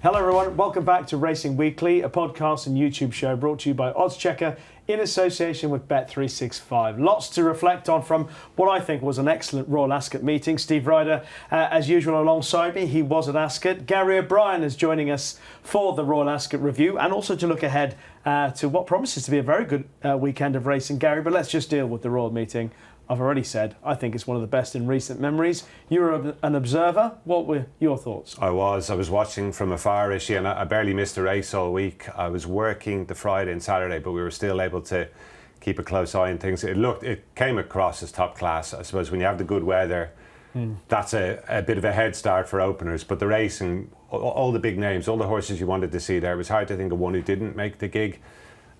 Hello everyone, welcome back to Racing Weekly, a podcast and YouTube show brought to you by oddschecker in association with Bet365. Lots to reflect on from what I think was an excellent Royal Ascot meeting. Steve Ryder, as usual, alongside me. He was at Ascot. Gary O'Brien is joining us for the Royal Ascot review and also to look ahead to what promises to be a very good weekend of racing, Gary. But let's just deal with the Royal meeting. I've already said, I think it's one of the best in recent memories. You were an observer. What were your thoughts? I was watching from afar, Rishi, and I barely missed a race all week. I was working the Friday and Saturday, but we were still able to keep a close eye on things. It came across as top class. I suppose when you have the good weather, that's a bit of a head start for openers. But the racing, all the big names, all the horses you wanted to see there, it was hard to think of one who didn't make the gig.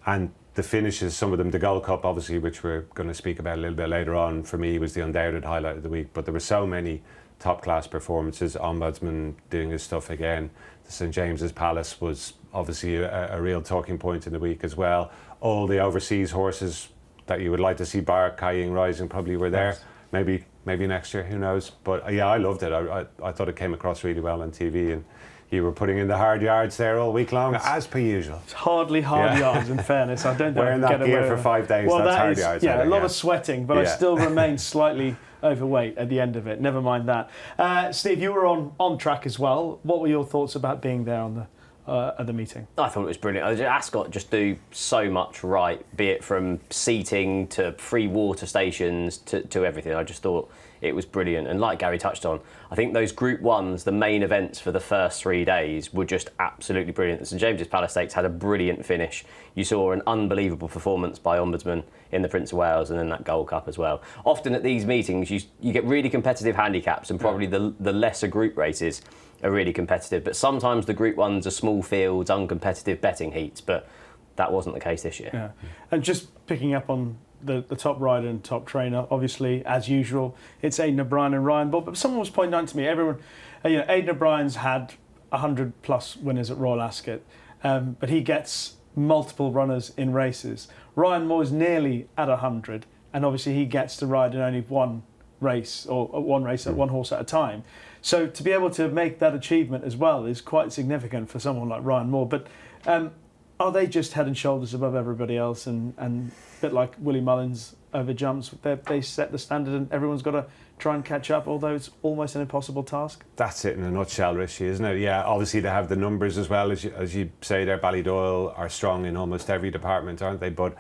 And the finishes, some of them, the Gold Cup, obviously, which we're going to speak about a little bit later on, for me was the undoubted highlight of the week. But there were so many top-class performances. Ombudsman doing his stuff again. The St James's Palace was obviously a real talking point in the week as well. All the overseas horses that you would like to see, bar Kaying Rising, probably were there. Yes. Maybe next year, who knows? But yeah, I loved it. I thought it came across really well on TV, and you were putting in the hard yards there all week long, as per usual. It's hardly hard yards, in fairness. I don't know. Wearing that gear for 5 days, well, that's hard yards. Yeah, a lot of sweating, but I still remain slightly overweight at the end of it. Never mind that. Steve, you were on track as well. What were your thoughts about being there on at the meeting? I thought it was brilliant. Ascot just do so much right, be it from seating to free water stations to everything. I just thought it was brilliant. And like Gary touched on, I think those Group 1s, the main events for the first 3 days, were just absolutely brilliant. The St James's Palace Stakes had a brilliant finish. You saw an unbelievable performance by Ombudsman in the Prince of Wales and then that Gold Cup as well. Often at these meetings, you get really competitive handicaps, and probably the lesser group races are really competitive. But sometimes the Group 1s are small fields, uncompetitive betting heats, but that wasn't the case this year. Yeah. And just picking up on the top rider and top trainer, obviously, as usual, it's Aidan O'Brien and Ryan Bull. But someone was pointing out to me, everyone, Aidan O'Brien's had 100 plus winners at Royal Ascot, but he gets multiple runners in races. Ryan Moore's nearly at 100, and obviously he gets to ride in only one race, or one horse at a time. So to be able to make that achievement as well is quite significant for someone like Ryan Moore. But are they just head and shoulders above everybody else, and a bit like Willie Mullins over jumps, they set the standard and everyone's got to try and catch up, although it's almost an impossible task? That's it in a nutshell, Rishi, isn't it? Yeah, obviously they have the numbers as well, as you say there. Ballydoyle are strong in almost every department, aren't they? But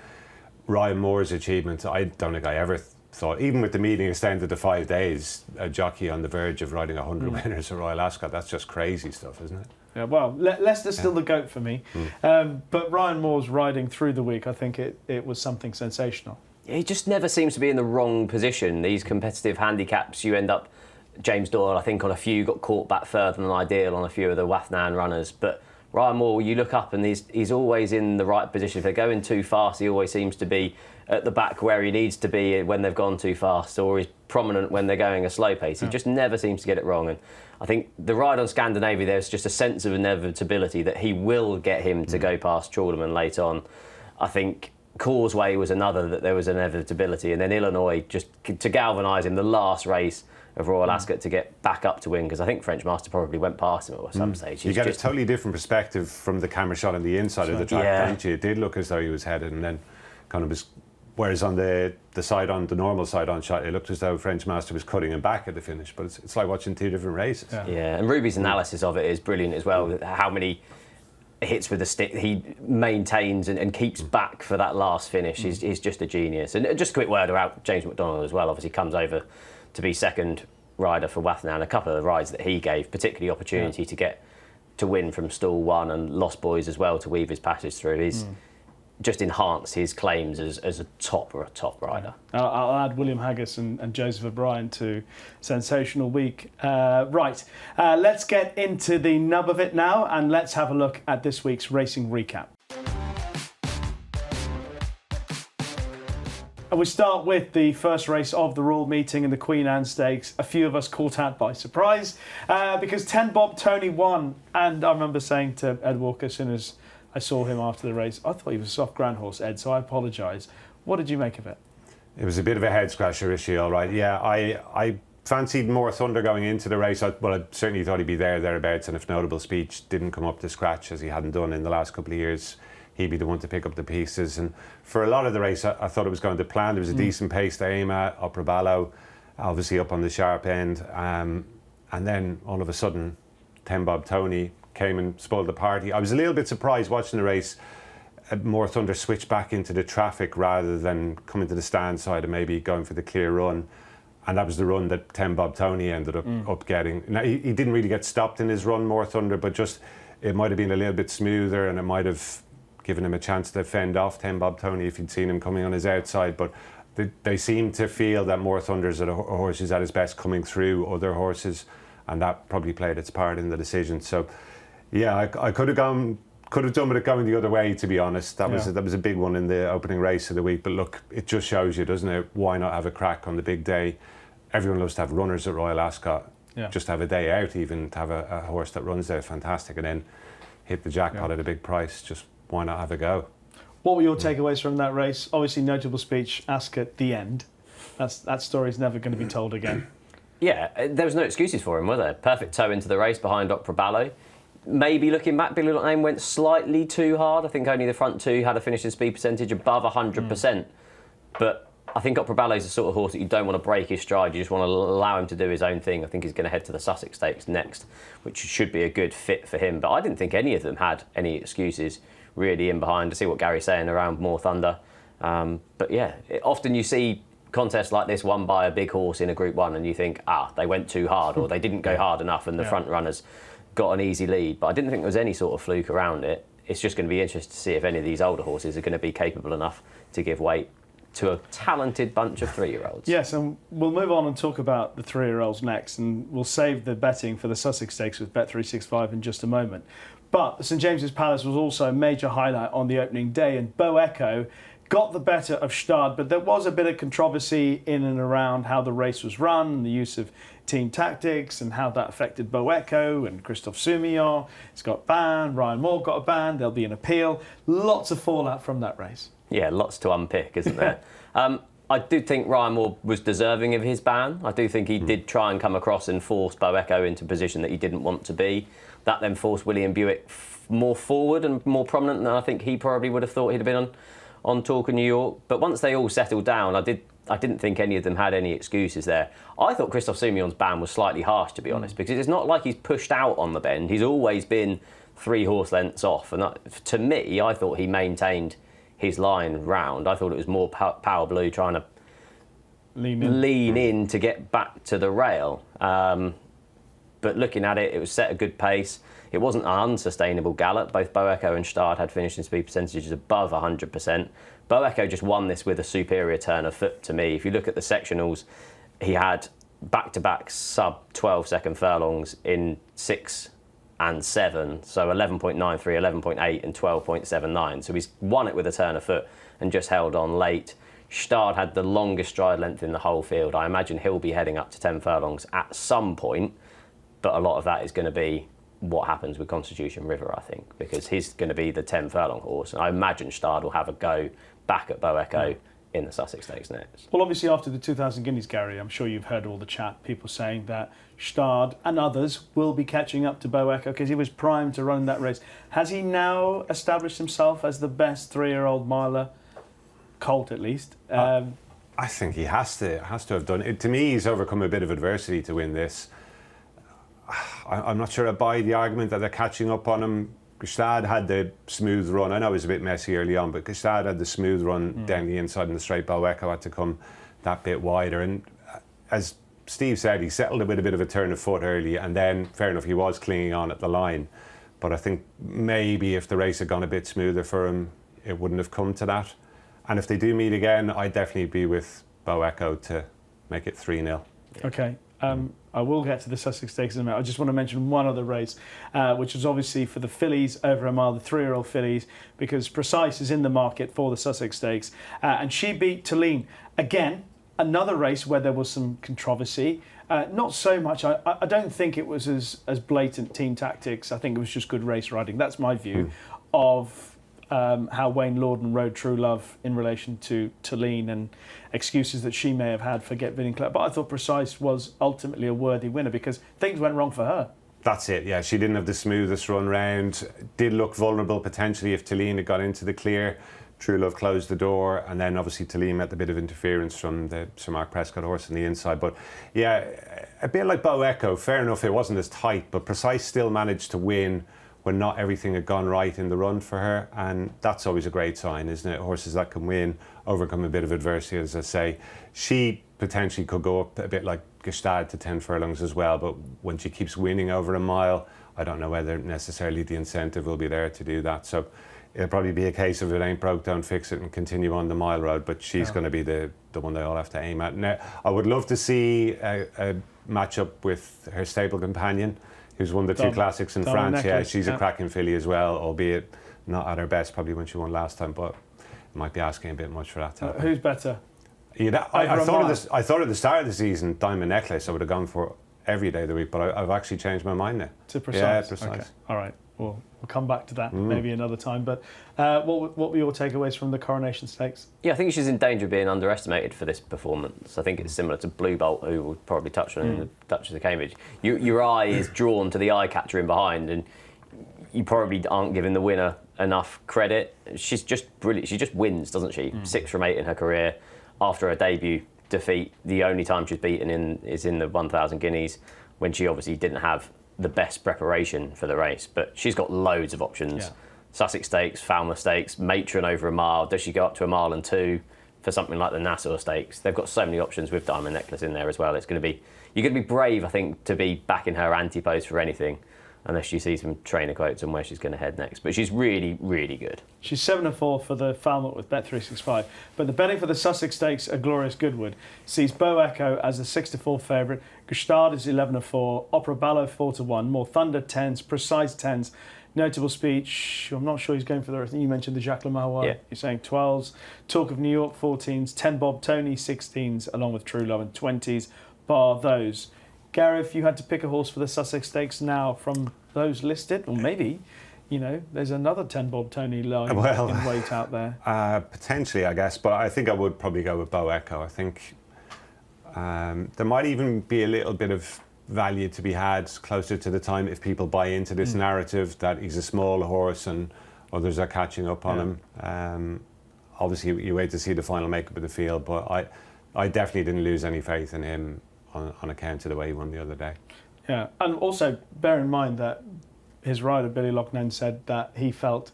Ryan Moore's achievement, I don't think I ever thought, even with the meeting extended to 5 days, a jockey on the verge of riding 100 winners at Royal Ascot, that's just crazy stuff, isn't it? Yeah, well, Leicester's still the GOAT for me. But Ryan Moore's riding through the week, I think it was something sensational. He just never seems to be in the wrong position. These competitive handicaps, you end up, James Doyle, I think on a few got caught back further than ideal on a few of the Wathnan runners. But Ryan Moore, you look up and he's always in the right position. If they're going too fast, he always seems to be at the back where he needs to be when they've gone too fast, or he's prominent when they're going a slow pace. He just never seems to get it wrong. And I think the ride on Scandinavia, there's just a sense of inevitability that he will get him to go past Chorleyman late on. I think Causeway was another, that there was inevitability. And then Illinois, just to galvanise him, the last race of Royal Ascot to get back up to win, because I think French Master probably went past him at some stage. You get a totally different perspective from the camera shot on the inside of the track, don't you? It did look as though he was headed, and then kind of was. Whereas on the normal side on shot, it looked as though French Master was cutting him back at the finish. But it's like watching two different races. Yeah, and Ruby's analysis of it is brilliant as well. How many hits with the stick he maintains and keeps back for that last finish. He's just a genius. And just a quick word about James McDonald as well. Obviously comes over to be second rider for Wathnan. A couple of the rides that he gave, particularly opportunity to get to win from stall 1, and Lost Boys as well to weave his passage through. He's just enhanced his claims as a top rider. I'll add William Haggis and Joseph O'Brien to sensational week. Let's get into the nub of it now, and let's have a look at this week's racing recap. And we start with the first race of the Royal Meeting in the Queen Anne Stakes. A few of us caught out by surprise because 10 Bob Tony won. And I remember saying to Ed Walker as soon as I saw him after the race, I thought he was a soft ground horse, Ed, so I apologise. What did you make of it? It was a bit of a head scratcher issue, all right. Yeah, I fancied more Thunder going into the race. I certainly thought he'd be thereabouts, and if Notable Speech didn't come up to scratch as he hadn't done in the last couple of years, he'd be the one to pick up the pieces. And for a lot of the race, I thought it was going to plan. There was a decent pace to aim at, Upper Barlow, obviously up on the sharp end. And then all of a sudden, Ten Bob Tony came and spoiled the party. I was a little bit surprised watching the race. More Thunder switched back into the traffic rather than coming to the stand side and maybe going for the clear run. And that was the run that Ten Bob Tony ended up getting. Now, he didn't really get stopped in his run, More Thunder, but just it might have been a little bit smoother and it might have given him a chance to fend off Ten Bob Tony if he'd seen him coming on his outside. But they seem to feel that More Thunder's a horse who's at his best coming through other horses, and that probably played its part in the decision. So, yeah, I could have done with it going the other way, to be honest. That was a big one in the opening race of the week. But look, it just shows you, doesn't it? Why not have a crack on the big day? Everyone loves to have runners at Royal Ascot. Yeah. Just to have a day out, even to have a horse that runs there, fantastic. And then hit the jackpot at a big price. Just why not have a go? What were your takeaways from that race? Obviously, Notable Speech, Ascot, the end. That story's never going to be told again. Yeah, there was no excuses for him, were there? Perfect toe into the race behind Opera Ballo. Maybe looking back, Billy Lock Name went slightly too hard. I think only the front two had a finishing speed percentage above 100%. But I think Opera Ballet is the sort of horse that you don't want to break his stride. You just want to allow him to do his own thing. I think he's going to head to the Sussex Stakes next, which should be a good fit for him. But I didn't think any of them had any excuses really in behind. To see what Gary's saying around More Thunder. But yeah, often you see contests like this won by a big horse in a Group 1 and you think, they went too hard or they didn't go hard enough and the front runners got an easy lead. But I didn't think there was any sort of fluke around it. It's just going to be interesting to see if any of these older horses are going to be capable enough to give weight to a talented bunch of 3-year-olds. Yes, and we'll move on and talk about the 3-year-olds next, and we'll save the betting for the Sussex Stakes with Bet365 in just a moment. But St James's Palace was also a major highlight on the opening day, and Bo Echo got the better of Stad, but there was a bit of controversy in and around how the race was run, the use of team tactics and how that affected Bo Echo and Christophe Soumillon. It's got banned, Ryan Moore got a ban, there'll be an appeal. Lots of fallout from that race. Yeah, lots to unpick, isn't there? I do think Ryan Moore was deserving of his ban. I do think he did try and come across and force Bo Echo into a position that he didn't want to be. That then forced William Buick more forward and more prominent than I think he probably would have thought he'd have been on Talk of New York. But once they all settled down, I didn't think any of them had any excuses there. I thought Christophe Soumillon's ban was slightly harsh, to be honest, because it's not like he's pushed out on the bend. He's always been 3 horse lengths off. And to me, I thought he maintained his line round. I thought it was more Power Blue trying to lean in to get back to the rail. But looking at it, it was set a good pace. It wasn't an unsustainable gallop. Both Bo Echo and Stad had finishing speed percentages above 100%. Bo Echo just won this with a superior turn of foot to me. If you look at the sectionals, he had back-to-back sub-12 second furlongs in 6 and 7, so 11.93, 11.8 and 12.79. So he's won it with a turn of foot and just held on late. Stad had the longest stride length in the whole field. I imagine he'll be heading up to 10 furlongs at some point, but a lot of that is going to be what happens with Constitution River, I think, because he's going to be the 10 furlong horse. And I imagine Stad will have a go back at Bo Echo in the Sussex Stakes next. Well, obviously after the 2,000 guineas, Gary, I'm sure you've heard all the chat, people saying that Stad and others will be catching up to Bo Echo because he was primed to run that race. Has he now established himself as the best 3-year-old miler, colt at least? I think he has to have done it. To me, he's overcome a bit of adversity to win this. I'm not sure I buy the argument that they're catching up on him. Gestad had the smooth run. I know it was a bit messy early on, but Gestad had the smooth run down the inside and the straight. Bo Echo had to come that bit wider. And as Steve said, he settled with a bit of a turn of foot early, and then, fair enough, he was clinging on at the line. But I think maybe if the race had gone a bit smoother for him, it wouldn't have come to that. And if they do meet again, I'd definitely be with Bo Echo to make it 3-0. Okay. I will get to the Sussex Stakes in a minute. I just want to mention one other race, which is obviously for the fillies over a mile, the 3-year-old fillies, because Precise is in the market for the Sussex Stakes. And she beat Tulane. Again, another race where there was some controversy. Not so much. I don't think it was as blatant team tactics. I think it was just good race riding. That's my view of how Wayne Lorden rode True Love in relation to Tulleen and excuses that she may have had for getting clear. But I thought Precise was ultimately a worthy winner because things went wrong for her. That's it, yeah. She didn't have the smoothest run round. Did look vulnerable potentially if Tulleen had got into the clear. True Love closed the door, and then obviously Tulleen met a bit of interference from the Sir Mark Prescott horse on the inside. But yeah, a bit like Bo Echo, fair enough, it wasn't as tight, but Precise still managed to win when not everything had gone right in the run for her, and that's always a great sign, isn't it? Horses that can win, overcome a bit of adversity, as I say. She potentially could go up a bit like Gestad to 10 furlongs as well, but when she keeps winning over a mile, I don't know whether necessarily the incentive will be there to do that. So it'll probably be a case of it ain't broke, don't fix it, and continue on the mile road, but she's going to be the one they all have to aim at. Now, I would love to see a match-up with her stable companion, who's won the two classics in France. Yeah, she's a cracking filly as well, albeit not at her best probably when she won last time, but might be asking a bit much for that to happen. Who's better? Yeah, I thought at the start of the season, Diamond Necklace, I would have gone for every day of the week, but I've actually changed my mind now. To Precise? Yeah, Precise. Okay. All right. Well, we'll come back to that maybe another time. But what were your takeaways from the Coronation Stakes? Yeah, I think she's in danger of being underestimated for this performance. I think it's similar to Blue Bolt, who we'll probably touch on in the Duchess of Cambridge. Your eye is drawn to the eye catcher in behind, and you probably aren't giving the winner enough credit. She's just brilliant. She just wins, doesn't she? 6 from 8 in her career. After her debut defeat, the only time she's beaten is in the 1,000 guineas, when she obviously didn't have the best preparation for the race. But she's got loads of options. Yeah. Sussex Stakes, Falmouth Stakes, Matron over a mile. Does she go up to a mile and 2 for something like the Nassau Stakes? They've got so many options with Diamond Necklace in there as well. You're going to be brave, I think, to be back in her antipose for anything, unless you see some trainer quotes on where she's going to head next. But she's really, really good. She's 7-4 for the Falmouth with Bet365. But the betting for the Sussex Stakes at Glorious Goodwood sees Bo Echo as a 6-4 favourite. Gestad is 11-4. Opera Ballo 4-1. More Thunder 10s. Precise 10s. Notable Speech, I'm not sure he's going for the rest. You mentioned the Jacques Le Marois. Yeah. You're saying 12s. Talk of New York 14s. 10 Bob Tony 16s, along with True Love and 20s. Bar those. Gary, if you had to pick a horse for the Sussex Stakes now from those listed, or maybe, there's another 10 Bob Tony line in wait out there. Potentially, I guess, but I think I would probably go with Bo Echo. I think there might even be a little bit of value to be had closer to the time if people buy into this narrative that he's a small horse and others are catching up on him. Obviously, you wait to see the final makeup of the field, but I definitely didn't lose any faith in him on account of the way he won the other day. Yeah, and also bear in mind that his rider, Billy Loughnane, said that he felt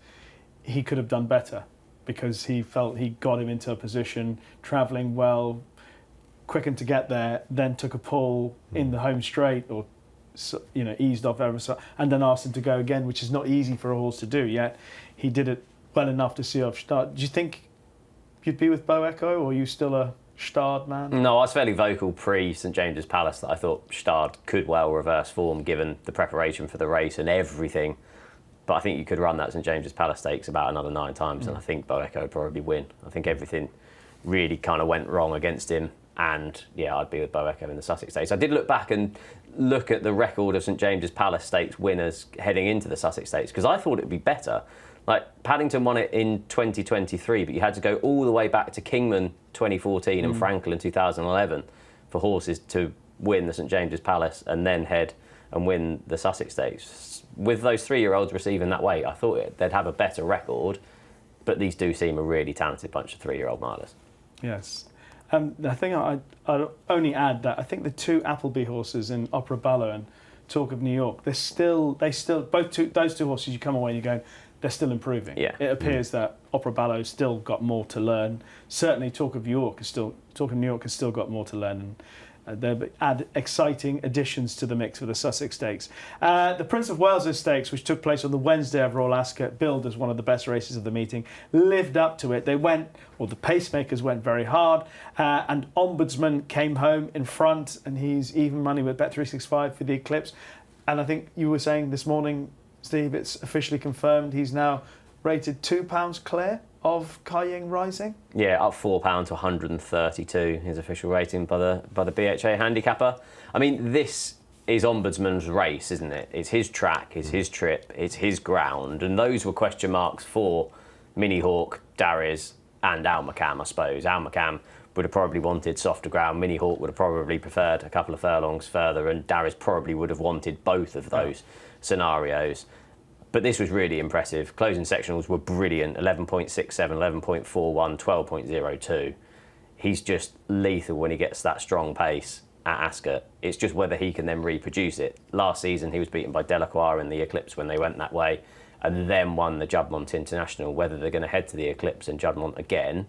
he could have done better because he felt he got him into a position, travelling well, quickened to get there, then took a pull in the home straight or eased off ever so, and then asked him to go again, which is not easy for a horse to do, yet he did it well enough to see off start. Do you think you'd be with Bo Echo, or are you still a Gestad man? No, I was fairly vocal pre-St James's Palace that I thought Gestad could well reverse form given the preparation for the race and everything. But I think you could run that St James's Palace Stakes about another 9 times and I think Bo Echo would probably win. I think everything really kind of went wrong against him, and yeah, I'd be with Bo Echo in the Sussex Stakes. I did look back and look at the record of St James's Palace Stakes winners heading into the Sussex Stakes because I thought it would be better. Like, Paddington won it in 2023, but you had to go all the way back to Kingman 2014 and Frankel in 2011 for horses to win the St James's Palace and then head and win the Sussex Stakes. With those 3-year-olds receiving that weight, I thought they'd have a better record, but these do seem a really talented bunch of 3-year-old milers. Yes. The thing I'd only add that I think the 2 Appleby horses in Opera Ballo and Talk of New York, those 2 horses, you come away and you're going, they're still improving. Yeah. It appears that Opera Ballo's still got more to learn. Certainly, Talk of New York has still got more to learn, and they add exciting additions to the mix for the Sussex Stakes. The Prince of Wales' Stakes, which took place on the Wednesday of Royal Ascot, billed as one of the best races of the meeting, lived up to it. The pacemakers went very hard, and Ombudsman came home in front, and he's even money with Bet365 for the Eclipse. And I think you were saying this morning, Steve, it's officially confirmed he's now rated £2 clear of Kaiying Rising. Yeah, up £4 to 132, his official rating by the BHA handicapper. I mean, this is Ombudsman's race, isn't it? It's his track, it's his trip, it's his ground, and those were question marks for Mini Hawk, Darius and Almacam, I suppose. Almacam would have probably wanted softer ground. Mini Hawk would have probably preferred a couple of furlongs further, and Darius probably would have wanted both of those scenarios. But this was really impressive. Closing sectionals were brilliant. 11.67, 11.41, 12.02. He's just lethal when he gets that strong pace at Ascot. It's just whether he can then reproduce it. Last season he was beaten by Delacroix in the Eclipse when they went that way, and then won the Juddmonte International. Whether they're going to head to the Eclipse and Juddmonte again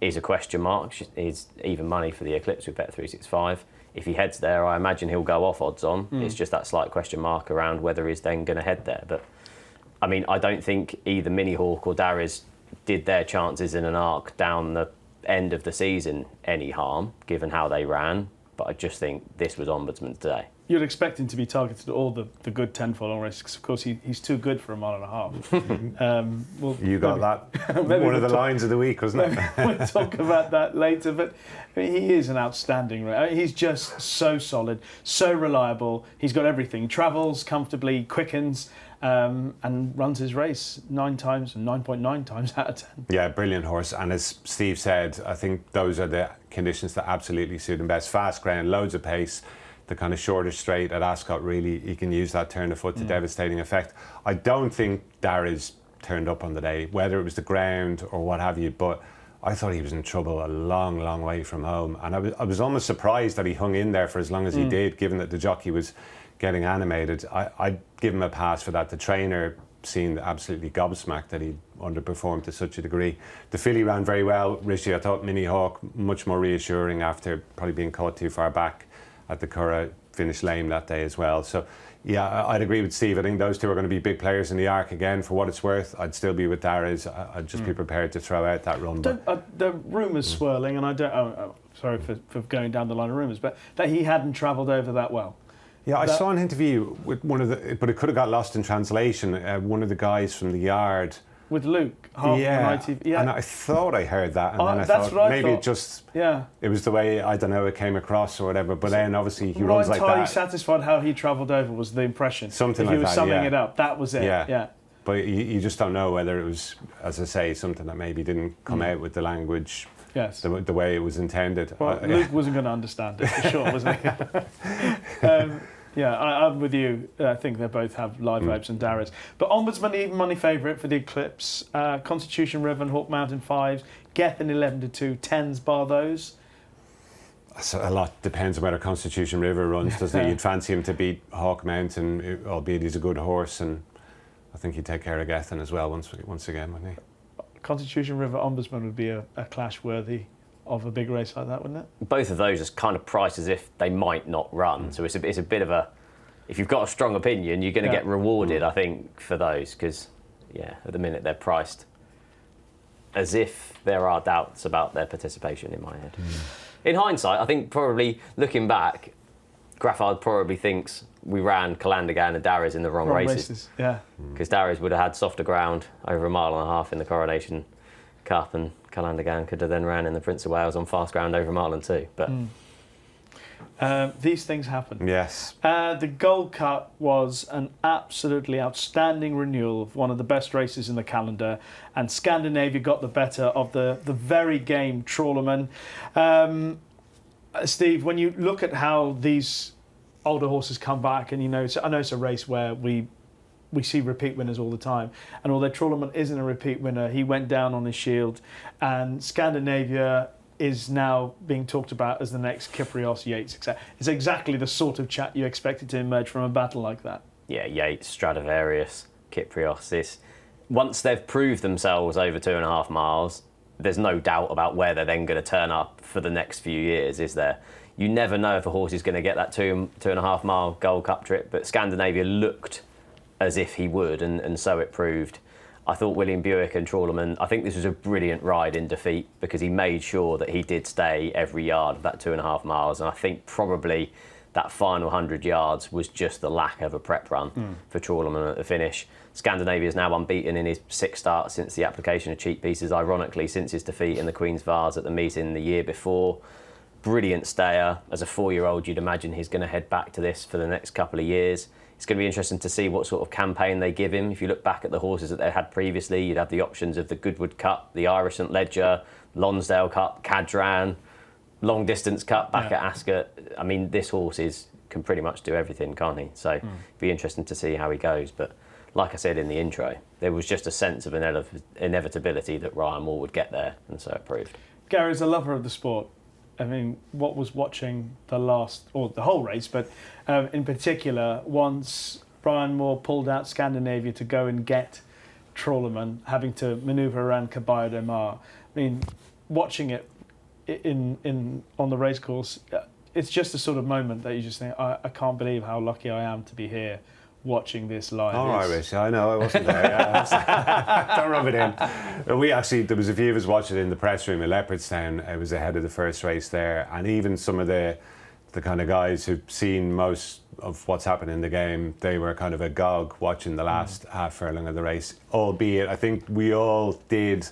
is a question mark. Is even money for the Eclipse with Bet365. If he heads there, I imagine he'll go off odds on. It's just that slight question mark around whether he's then going to head there. But I mean, I don't think either Mini Hawk or Darius did their chances in an arc down the end of the season any harm, given how they ran. But I just think this was Ombudsman today. You'd expect him to be targeted at all the good 10 furlong races, because of course he's too good for a mile and a half. Well, You got that. One of the lines of the week, wasn't it? We'll talk about that later, but I mean, he is an outstanding racer. I mean, he's just so solid, so reliable. He's got everything. Travels comfortably, quickens, and runs his race 9 times and 9.9 times out of 10. Yeah, brilliant horse. And as Steve said, I think those are the conditions that absolutely suit him best. Fast ground, loads of pace. The kind of shorter straight at Ascot, really, he can use that turn of foot to devastating effect. I don't think Darius turned up on the day, whether it was the ground or what have you, but I thought he was in trouble a long, long way from home. And I was almost surprised that he hung in there for as long as he did, given that the jockey was getting animated. I'd give him a pass for that. The trainer seemed absolutely gobsmacked that he underperformed to such a degree. The filly ran very well. Rishi, I thought Mini Hawk, much more reassuring after probably being caught too far back at the Curragh, finished lame that day as well. So yeah, I'd agree with Steve. I think those two are going to be big players in the arc again. For what it's worth, I'd still be with Darius. I'd just be prepared to throw out that run. The rumours swirling, and I don't. Sorry for going down the line of rumours, but that he hadn't travelled over that well. Yeah, I saw an interview with one of the, but it could have got lost in translation. One of the guys from the yard. With Luke, on ITV. And I thought I heard that, and then I thought maybe it just, it was the way, I don't know, it came across or whatever. But then obviously he runs like that. Not entirely satisfied how he travelled over was the impression. Something like that. If he was summing it up, that was it. Yeah. But you just don't know whether it was, as I say, something that maybe didn't come out with the language. Yes. The way it was intended. Well, Luke wasn't going to understand it for sure, wasn't he? Yeah, I'm with you. I think they both have live vibes and Darius. But Ombudsman, even money favourite for the Eclipse. Constitution River and Hawk Mountain 5s. Gethin 11-2, 10s bar those. So a lot depends on whether Constitution River runs, doesn't it? You'd fancy him to beat Hawk Mountain, albeit he's a good horse, and I think he'd take care of Gethin as well once again, wouldn't he? Constitution River Ombudsman would be a clash worthy of a big race like that, wouldn't it? Both of those are kind of priced as if they might not run. So it's a bit of a, if you've got a strong opinion, you're going to get rewarded, I think, for those, because, at the minute they're priced as if there are doubts about their participation in my head. In hindsight, I think probably, looking back, Graffard probably thinks we ran Calandagan and Darius in the wrong races. Yeah. Because Darius would have had softer ground over a mile and a half in the Coronation Cup, and Calandagan could have then ran in the Prince of Wales on fast ground over a mile and 2. But these things happen. Yes. The Gold Cup was an absolutely outstanding renewal of one of the best races in the calendar, and Scandinavia got the better of the very game Trawlerman. Steve, when you look at how these older horses come back, and I know it's a race where we see repeat winners all the time, and although Trawlerman isn't a repeat winner, he went down on his shield, and Scandinavia is now being talked about as the next Kyprios, Yates, etc. It's exactly the sort of chat you expected to emerge from a battle like that. Yeah, Yates, Stradivarius, Kyprios. Once they've proved themselves over 2.5 miles, there's no doubt about where they're then going to turn up for the next few years, is there? You never know if a horse is going to get that 2.5 mile Gold Cup trip, but Scandinavia looked as if he would, and so it proved. I thought William Buick and Trawlerman, I think this was a brilliant ride in defeat, because he made sure that he did stay every yard of that 2.5 miles, and I think probably that final 100 yards was just the lack of a prep run for Trawlerman at the finish. Scandinavia is now unbeaten in his 6 starts since the application of cheek pieces, ironically since his defeat in the Queen's Vase at the meeting the year before. Brilliant stayer. As a 4-year-old, you'd imagine he's going to head back to this for the next couple of years. It's going to be interesting to see what sort of campaign they give him. If you look back at the horses that they had previously, you'd have the options of the Goodwood Cup, the Irish St Ledger, Lonsdale Cup, Cadran, Long Distance Cup back at Ascot. I mean, this horse can pretty much do everything, can't he? So it'd be interesting to see how he goes. But like I said in the intro, there was just a sense of inevitability that Ryan Moore would get there, and so it proved. Gary's a lover of the sport. I mean, what was watching the whole race, but in particular, once Ryan Moore pulled out Scandinavia to go and get Trawlerman, having to manoeuvre around Caballo de Mar. I mean, watching it on the racecourse, it's just a sort of moment that you just think, I can't believe how lucky I am to be here watching this live. All right, Rishi, I know I wasn't there. Don't rub it in. There was a few of us watching it in the press room at Leopardstown. It was ahead of the first race there, and even some of the kind of guys who've seen most of what's happened in the game, they were kind of agog watching the last half furlong of the race. Albeit, I think we all did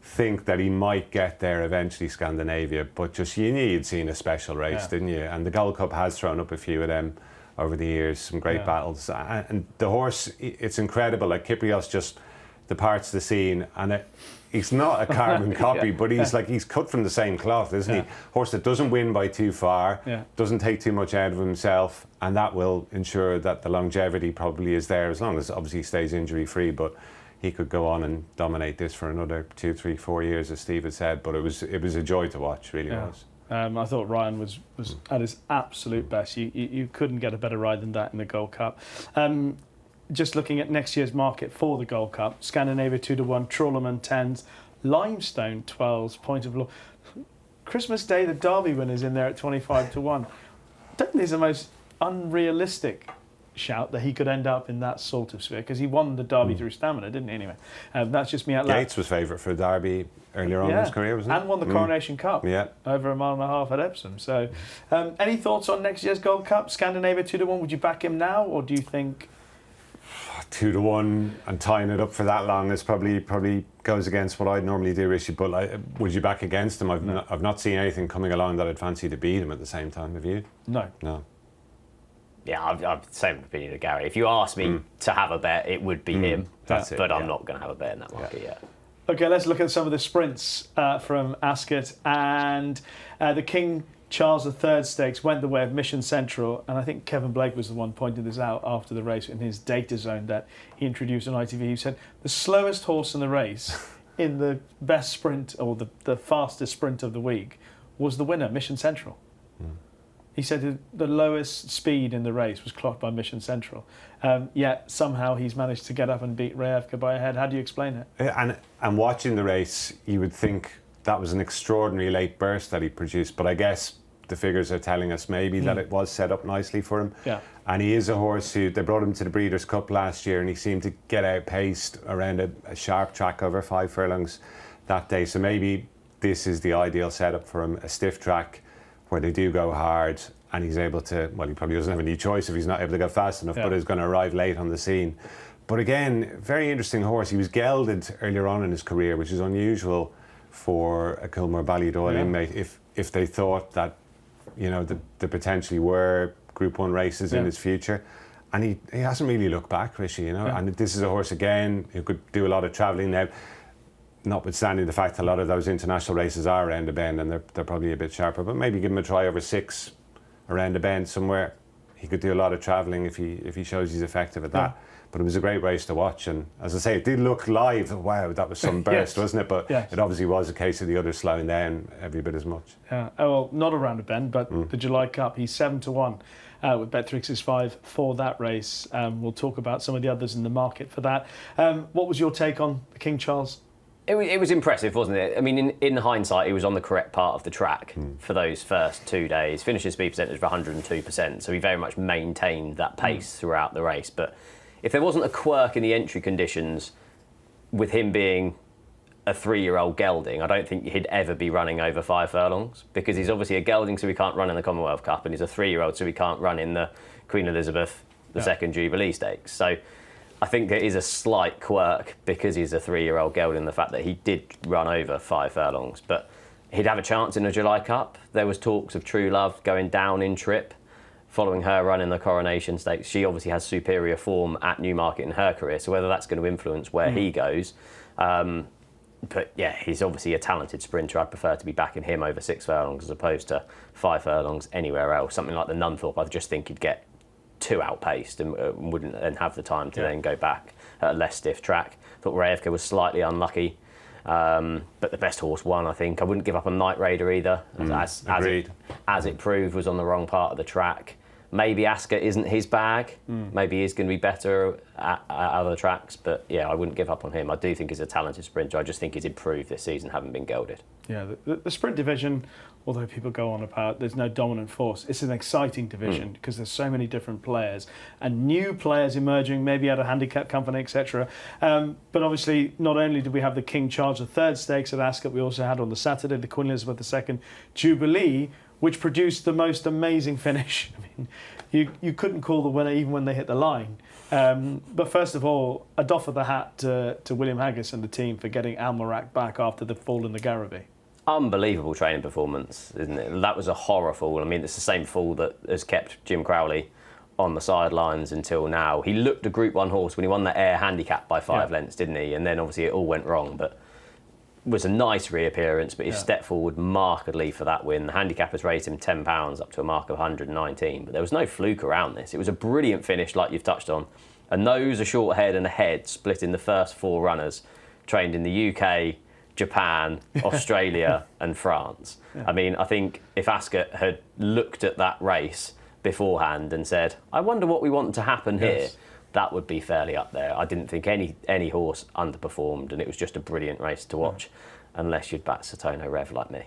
think that he might get there eventually, Scandinavia, but just you knew you'd seen a special race, didn't you? And the Gold Cup has thrown up a few of them over the years, some great battles. And the horse, it's incredible. Like Kyprios just departs the scene, and he's not a carbon copy, but he's cut from the same cloth, isn't he? Horse that doesn't win by too far, doesn't take too much out of himself, and that will ensure that the longevity probably is there, as long as obviously he stays injury free. But he could go on and dominate this for another 2, 3, 4 years, as Steve had said. But it was a joy to watch, really was. I thought Ryan was at his absolute best. You couldn't get a better ride than that in the Gold Cup. Just looking at next year's market for the Gold Cup, Scandinavia 2-1, Trawlerman 10s, Limestone 12s, Point of Law. Christmas Day, the Derby winner's in there at 25-1. I don't think it's the most unrealistic shout that he could end up in that sort of sphere, because he won the Derby through stamina, didn't he? Anyway, that's just me out loud. Gates was favourite for Derby earlier on in his career, wasn't he? And won the Coronation Cup over a mile and a half at Epsom. So, any thoughts on next year's Gold Cup? Scandinavia 2-1. Would you back him now, or do you think 2-1 and tying it up for that long is probably goes against what I'd normally do, Rishi? But would you back against him? I've not seen anything coming along that I'd fancy to beat him at the same time. Have you? No. Yeah, I've the same opinion as Gary. If you asked me to have a bet, it would be him. That's but I'm not going to have a bet in that market yet. Okay, let's look at some of the sprints from Ascot. And the King Charles III Stakes went the way of Mission Central. And I think Kevin Blake was the one pointing this out after the race in his data zone that he introduced on ITV. He said the slowest horse in the race in the best sprint, or the fastest sprint of the week, was the winner, Mission Central. He said the lowest speed in the race was clocked by Mission Central. Yet somehow he's managed to get up and beat Rayevka by a head. How do you explain it? And watching the race, you would think that was an extraordinary late burst that he produced. But I guess the figures are telling us maybe that it was set up nicely for him. Yeah. And he is a horse who, they brought him to the Breeders' Cup last year, and he seemed to get outpaced around a sharp track over 5 furlongs that day. So maybe this is the ideal setup for him, a stiff track where they do go hard, and he's able to, well, he probably doesn't have any choice if he's not able to go fast enough, but is going to arrive late on the scene. But again, very interesting horse. He was gelded earlier on in his career, which is unusual for a Kilmore Ballydoyle inmate, if they thought that, you know, there potentially were Group 1 races in his future. And he hasn't really looked back, Rishi, you know. And this is a horse, again, who could do a lot of travelling now, notwithstanding the fact that a lot of those international races are around the bend, and they're probably a bit sharper. But maybe give him a try over 6 around the bend somewhere. He could do a lot of travelling if he shows he's effective at that. But it was a great race to watch, and as I say, it did look live. Wow, that was some burst, wasn't it? But it obviously was a case of the others slowing down every bit as much. Yeah. Oh, well, not around the bend, but the July Cup. He's 7-1 with Bet365 for that race. We'll talk about some of the others in the market for that. What was your take on the King Charles? It was impressive, wasn't it? I mean, in hindsight, he was on the correct part of the track for those first 2 days. Finishing speed percentage of 102%, so he very much maintained that pace throughout the race. But if there wasn't a quirk in the entry conditions, with him being a 3-year-old gelding, I don't think he'd ever be running over 5 furlongs, because he's obviously a gelding, so he can't run in the Commonwealth Cup, and he's a 3-year-old, so he can't run in the Queen Elizabeth, the second Jubilee Stakes. So I think there is a slight quirk because he's a 3-year-old gelding, the fact that he did run over 5 furlongs. But he'd have a chance in the July Cup. There was talks of True Love going down in trip. following her run in the Coronation Stakes. She obviously has superior form at Newmarket in her career, so whether that's going to influence where he goes. But yeah, he's obviously a talented sprinter. I'd prefer to be backing him over 6 furlongs as opposed to 5 furlongs anywhere else. Something like the Nunthorpe, I just think he'd get too outpaced and wouldn't then have the time to then go back at a less stiff track. Thought Rayevka was slightly unlucky, but the best horse won, I think. I wouldn't give up on Night Raider either, as it proved, was on the wrong part of the track. Maybe Ascot isn't his bag. Maybe he's going to be better at other tracks. But yeah, I wouldn't give up on him. I do think he's a talented sprinter. I just think he's improved this season, having been gelded. Yeah, the sprint division, although people go on about there's no dominant force, it's an exciting division because there's so many different players and new players emerging, maybe out of handicap company, etc. But obviously, not only did we have the King Charles III Stakes at Ascot, we also had on the Saturday the Queen Elizabeth II Jubilee, which produced the most amazing finish. I mean, you couldn't call the winner even when they hit the line. But first of all, a doff of the hat to William Haggis and the team for getting Almerac back after the fall in the Garrowby. Unbelievable training performance, isn't it? That was a horror fall. I mean, it's the same fall that has kept Jim Crowley on the sidelines until now. He looked a Group 1 horse when he won the Air Handicap by 5 lengths, didn't he? And then obviously it all went wrong, but was a nice reappearance, but he stepped forward markedly for that win. The handicappers rated him £10 up to a mark of 119, but there was no fluke around this. It was a brilliant finish, like you've touched on. A nose, a short head and a head split in the first 4 runners, trained in the UK, Japan, Australia and France. I mean, I think if Ascot had looked at that race beforehand and said, I wonder what we want to happen here, that would be fairly up there. I didn't think any horse underperformed, and it was just a brilliant race to watch, unless you'd back Satono Rev like me.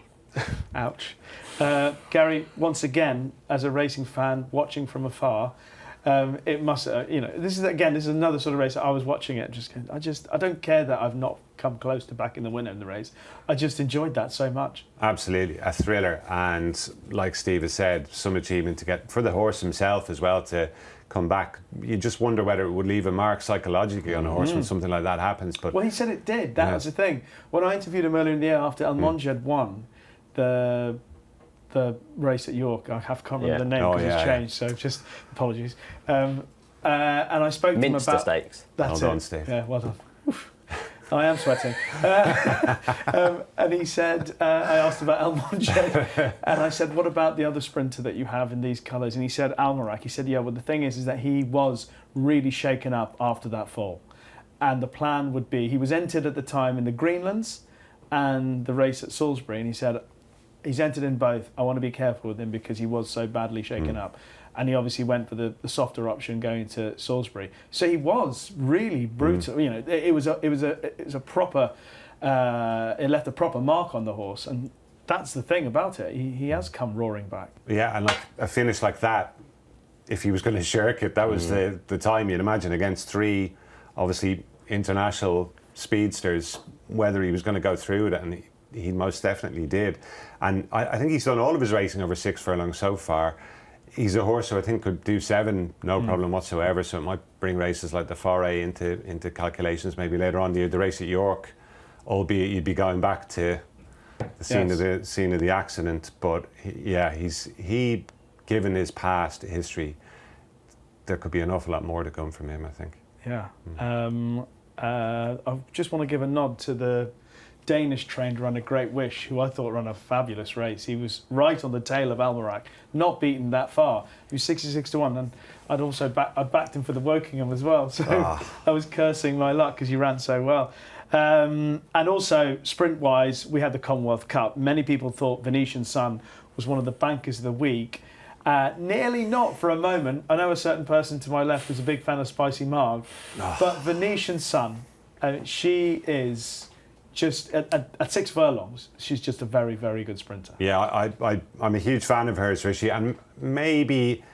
Ouch. Gary, once again, as a racing fan, watching from afar, it must, this is another sort of race. I was watching it, I don't care that I've not come close to backing the winner in the race. I just enjoyed that so much. Absolutely, a thriller, and like Steve has said, some achievement to get for the horse himself as well to come back. You just wonder whether it would leave a mark psychologically on a horse when something like that happens. But well, he said it did. That was the thing. When I interviewed him earlier in the year after Almonge had won the race at York, I can't remember the name because it's changed. So just apologies. And I spoke to him about Minster Stakes. That's well done, Steve. Yeah, well done. Oof. I am sweating. And he said, I asked about Almonge, and I said, what about the other sprinter that you have in these colours? And he said, Almerac. He said, yeah, well, the thing is that he was really shaken up after that fall. And the plan would be, he was entered at the time in the Greenlands and the race at Salisbury, and he said, he's entered in both. I want to be careful with him because he was so badly shaken up. And he obviously went for the softer option going to Salisbury. So he was really brutal. You know, it was a proper. It left a proper mark on the horse, and that's the thing about it. He has come roaring back. Yeah, and like a finish like that, if he was going to shirk it, that was the time you'd imagine against 3, obviously international speedsters, whether he was going to go through it, and he most definitely did. And I think he's done all of his racing over 6 furlongs so far. He's a horse who I think could do 7, no problem whatsoever. So it might bring races like the Foray into calculations maybe later on. The race at York, albeit you'd be going back to the scene of the accident. But he given his past history, there could be an awful lot more to come from him, I think. Yeah. I just want to give a nod to the Danish trained runner Great Wish, who I thought ran a fabulous race. He was right on the tail of Almerac, not beaten that far. He was 66-1, and I'd also backed him for the Wokingham as well. So I was cursing my luck because he ran so well. And also, sprint-wise, we had the Commonwealth Cup. Many people thought Venetian Sun was one of the bankers of the week. Nearly not for a moment. I know a certain person to my left was a big fan of Spicy Marg, but Venetian Sun, she is just at 6 furlongs, she's just a very, very good sprinter. Yeah, I'm a huge fan of hers, Rishi, and maybe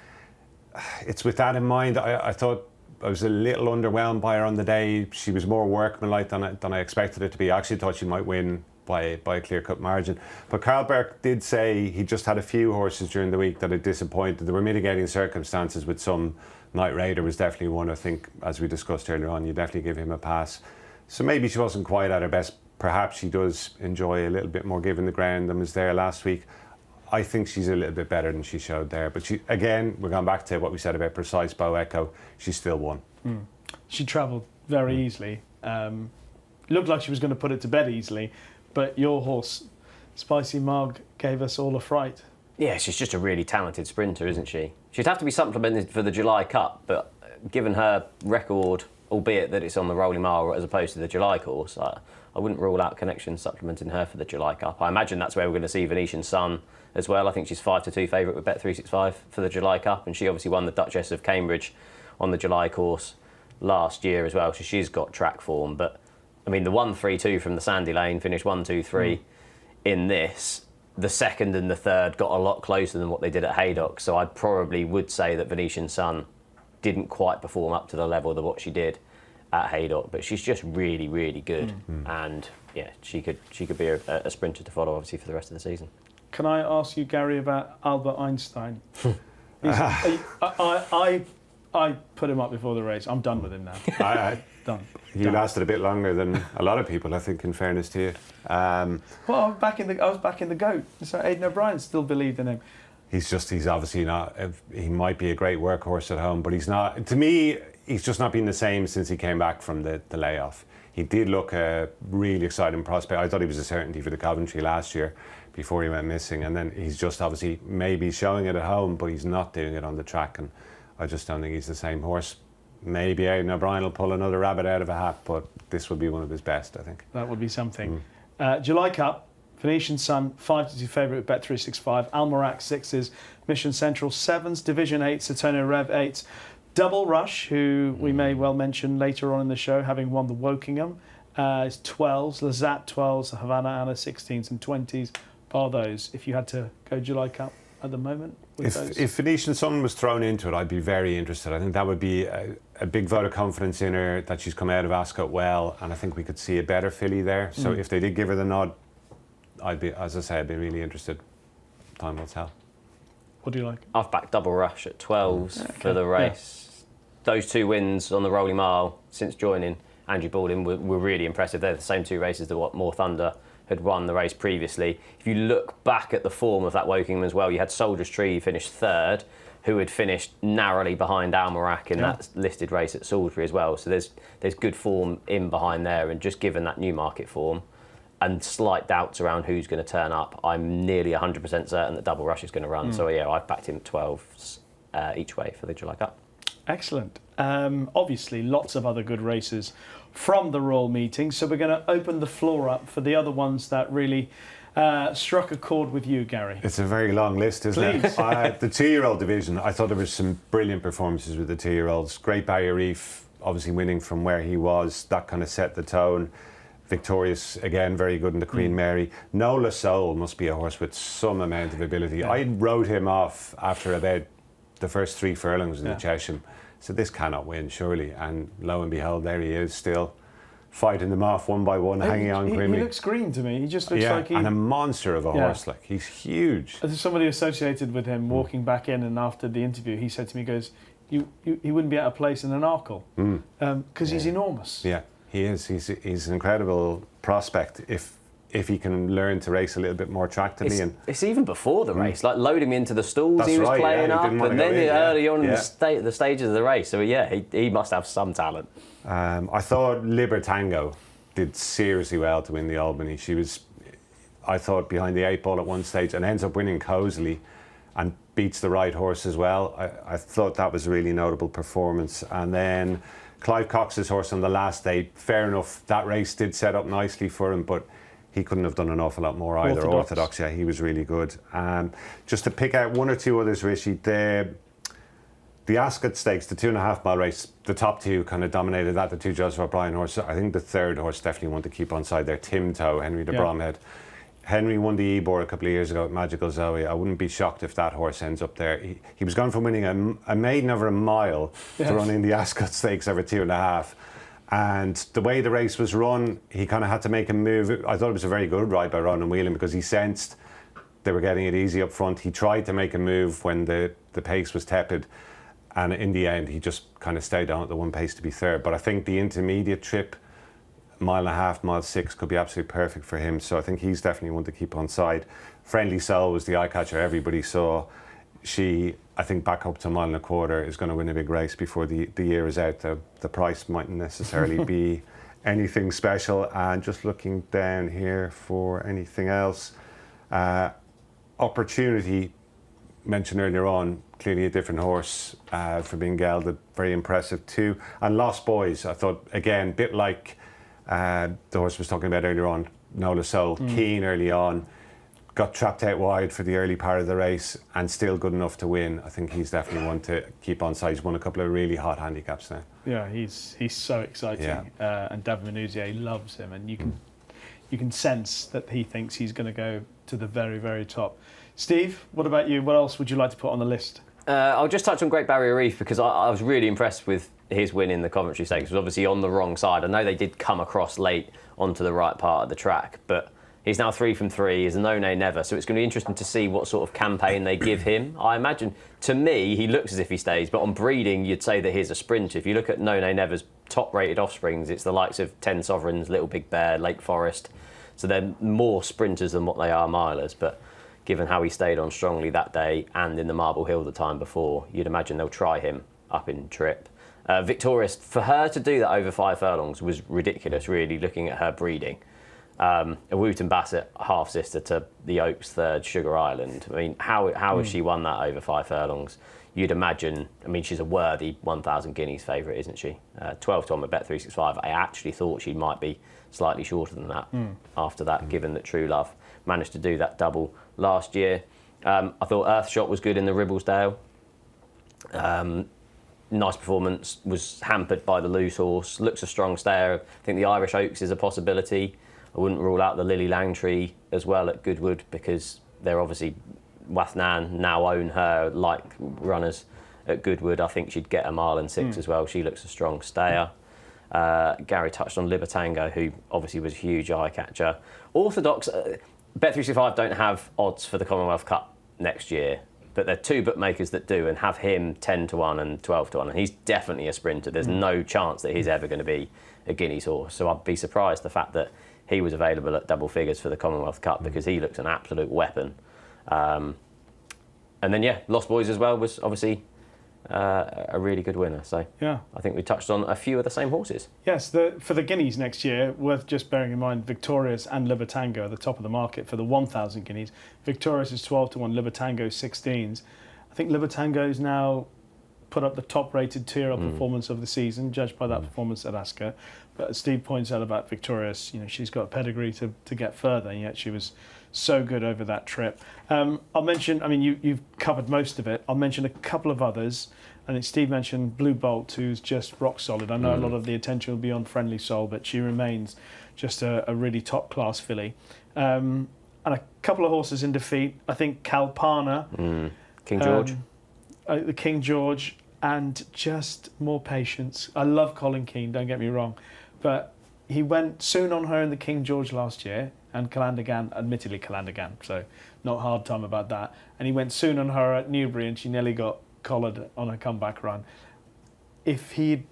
it's with that in mind. I thought I was a little underwhelmed by her on the day. She was more workmanlike than I expected it to be. I actually thought she might win by a clear-cut margin. But Carl Burke did say he just had a few horses during the week that had disappointed. There were mitigating circumstances with some. Night Raider was definitely one. I think, as we discussed earlier on, you definitely give him a pass. So maybe she wasn't quite at her best. Perhaps she does enjoy a little bit more given the ground than was there last week. I think she's a little bit better than she showed there. But she, again, we're going back to what we said about Precise Bow Echo. She still won. She travelled very easily. Looked like she was going to put it to bed easily, but your horse, Spicy Mog, gave us all a fright. Yeah, she's just a really talented sprinter, isn't she? She'd have to be supplemented for the July Cup, but given her record, albeit that it's on the Rolling Mile as opposed to the July course, I wouldn't rule out Connection supplementing her for the July Cup. I imagine that's where we're going to see Venetian Sun as well. I think she's 5-2 favourite with Bet365 for the July Cup, and she obviously won the Duchess of Cambridge on the July course last year as well, so she's got track form. But I mean, the 1-3-2 from the Sandy Lane finished 1-2-3 in this. The second and the third got a lot closer than what they did at Haydock, so I probably would say that Venetian Sun didn't quite perform up to the level of what she did at Haydock, but she's just really, really good, and yeah, she could be a sprinter to follow, obviously, for the rest of the season. Can I ask you, Gary, about Albert Einstein? I put him up before the race. I'm done with him now. Done. You lasted a bit longer than a lot of people, I think, in fairness to you. Well, I was back in the GOAT, so Aidan O'Brien still believed in him. He's obviously not, he might be a great workhorse at home, but he's not, to me, he's just not been the same since he came back from the layoff. He did look a really exciting prospect. I thought he was a certainty for the Coventry last year before he went missing, and then he's just obviously maybe showing it at home, but he's not doing it on the track, and I just don't think he's the same horse. Maybe Aidan O'Brien will pull another rabbit out of a hat, but this would be one of his best, I think. That would be something. July Cup, Venetian Sun, 5-2 favourite with Bet365, Almerac 6s, Mission Central 7s, Division 8, Saturno Rev 8s, Double Rush, who we may well mention later on in the show, having won the Wokingham, is 12s, Lazat 12s, Havana Anna 16s and 20s are those, if you had to go July Cup at the moment? If Venetian Sun was thrown into it, I'd be very interested. I think that would be a big vote of confidence in her, that she's come out of Ascot well, and I think we could see a better filly there. So if they did give her the nod, I'd be really interested. Time will tell. What do you like? I've backed Double Rush at 12s for the race. Yeah. Those two wins on the Rolling Mile since joining Andrew Baldwin were really impressive. They're the same two races that what More Thunder had won the race previously. If you look back at the form of that Wokingham as well, you had Soldier's Tree who finished third, who had finished narrowly behind Almerac in that listed race at Salisbury as well. So there's good form in behind there, and just given that Newmarket form and slight doubts around who's going to turn up, I'm nearly 100% certain that Double Rush is going to run. So yeah, I've backed him at 12s each way for the July Cup. Excellent. Obviously, lots of other good races from the Royal Meeting, so we're going to open the floor up for the other ones that really struck a chord with you, Gary. It's a very long list, isn't it? The 2-year-old division, I thought there were some brilliant performances with the 2-year-olds. Great Barrier Reef, obviously winning from where he was, that kind of set the tone. Victorious, again, very good in the Queen Mary. Nola Soul must be a horse with some amount of ability. I wrote him off after about the first 3 furlongs in the Chesham. So this cannot win, surely. And lo and behold, there he is, still fighting them off one by one, hanging on grimly. He looks green to me. He just looks like and a monster of a horse. Like, he's huge. As somebody associated with him walking back in, and after the interview, he said to me, he goes, he wouldn't be out of place in an Arkle because he's enormous. Yeah, he is. He's an incredible prospect if he can learn to race a little bit more tractably. It's even before the race, like loading him into the stalls. He was playing up, and then early on in the stages of the race. So yeah, he must have some talent. I thought Libertango did seriously well to win the Albany. She was, I thought, behind the 8 ball at one stage and ends up winning cosily and beats the right horse as well. I thought that was a really notable performance. And then Clive Cox's horse on the last day, fair enough, that race did set up nicely for him, but he couldn't have done an awful lot more either. Orthodox, yeah, he was really good. Just to pick out one or two others, Rishi, the Ascot Stakes, the 2.5 mile race, the top two kind of dominated that, the 2 Joseph O'Brien horses. I think the third horse definitely one to keep on side there, Timto, Henry de Bromhead. Henry won the Ebor a couple of years ago at Magical Zoe. I wouldn't be shocked if that horse ends up there. He was gone from winning a maiden over a mile to running the Ascot Stakes over 2.5. And the way the race was run, he kind of had to make a move. I thought it was a very good ride by Ronan Whelan because he sensed they were getting it easy up front. He tried to make a move when the pace was tepid. And in the end, he just kind of stayed on at the one pace to be third. But I think the intermediate trip 1.5 mile 6 could be absolutely perfect for him. So I think he's definitely one to keep on side. Friendly Soul was the eye catcher everybody saw. She, I think, back up to 1.25 miles is going to win a big race before the year is out. The price mightn't necessarily be anything special. And just looking down here for anything else, Opportunity, mentioned earlier on, clearly a different horse for being gelded, very impressive too. And Lost Boys, I thought, again, a bit like the horse I was talking about earlier on, Nola Soul, keen early on, got trapped out wide for the early part of the race and still good enough to win. I think he's definitely one to keep on side. He's won a couple of really hot handicaps now. Yeah, he's so exciting. Yeah. And David Manouzier loves him, and you can sense that he thinks he's going to go to the very, very top. Steve, what about you? What else would you like to put on the list? I'll just touch on Great Barrier Reef because I was really impressed with his win in the Coventry Stakes. It was obviously on the wrong side. I know they did come across late onto the right part of the track, but he's now 3 from 3. He's a no-never, so it's going to be interesting to see what sort of campaign they give him. I imagine, to me, he looks as if he stays, but on breeding, you'd say that he's a sprinter. If you look at no-never's top-rated offsprings, it's the likes of 10 Sovereigns, Little Big Bear, Lake Forest. So they're more sprinters than what they are milers, but given how he stayed on strongly that day and in the Marble Hill the time before, you'd imagine they'll try him up in trip. Victorious, for her to do that over 5 furlongs was ridiculous, really, looking at her breeding. A Wootton Bassett, half-sister to the Oaks third, Sugar Island. I mean, how has she won that over 5 furlongs? You'd imagine, I mean, she's a worthy 1,000 guineas favourite, isn't she? 12 to 1 at Bet365. I actually thought she might be slightly shorter than that after that, given that True Love managed to do that double last year. I thought Earthshot was good in the Ribblesdale. Nice performance, was hampered by the loose horse. Looks a strong stayer. I think the Irish Oaks is a possibility. I wouldn't rule out the Lily Langtree as well at Goodwood because they're obviously, Wathnan now own her like runners at Goodwood. I think she'd get 1 mile and 6 as well. She looks a strong stayer. Gary touched on Libertango, who obviously was a huge eye catcher. Orthodox, Bet365 don't have odds for the Commonwealth Cup next year, but there are 2 bookmakers that do and have him 10 to 1 and 12 to 1, and he's definitely a sprinter. There's no chance that he's ever going to be a Guineas horse, so I'd be surprised the fact that he was available at double figures for the Commonwealth Cup because he looks an absolute weapon. And then, yeah, Lost Boys as well was obviously a really good winner. So yeah, I think we touched on a few of the same horses. Yes, for the Guineas next year, worth just bearing in mind, Victorious and Libertango are the top of the market for the 1,000 Guineas. Victorious is 12 to 1, Libertango 16s. I think Libertango's now put up the top-rated tier of performance of the season, judged by that performance at Ascot. But as Steve points out about Victorious, you know, she's got a pedigree to get further, and yet she was so good over that trip. I'll mention, I mean, you've covered most of it. I'll mention a couple of others. I think Steve mentioned Blue Bolt, who's just rock solid. I know a lot of the attention will be on Friendly Soul, but she remains just a really top-class filly. And a couple of horses in defeat. I think Kalpana. King George. The King George, and just more patience. I love Colin Keane, don't get me wrong, but he went soon on her in the King George last year, and Calandagan, admittedly Calandagan, so not hard time about that. And he went soon on her at Newbury, and she nearly got collared on a comeback run. If he'd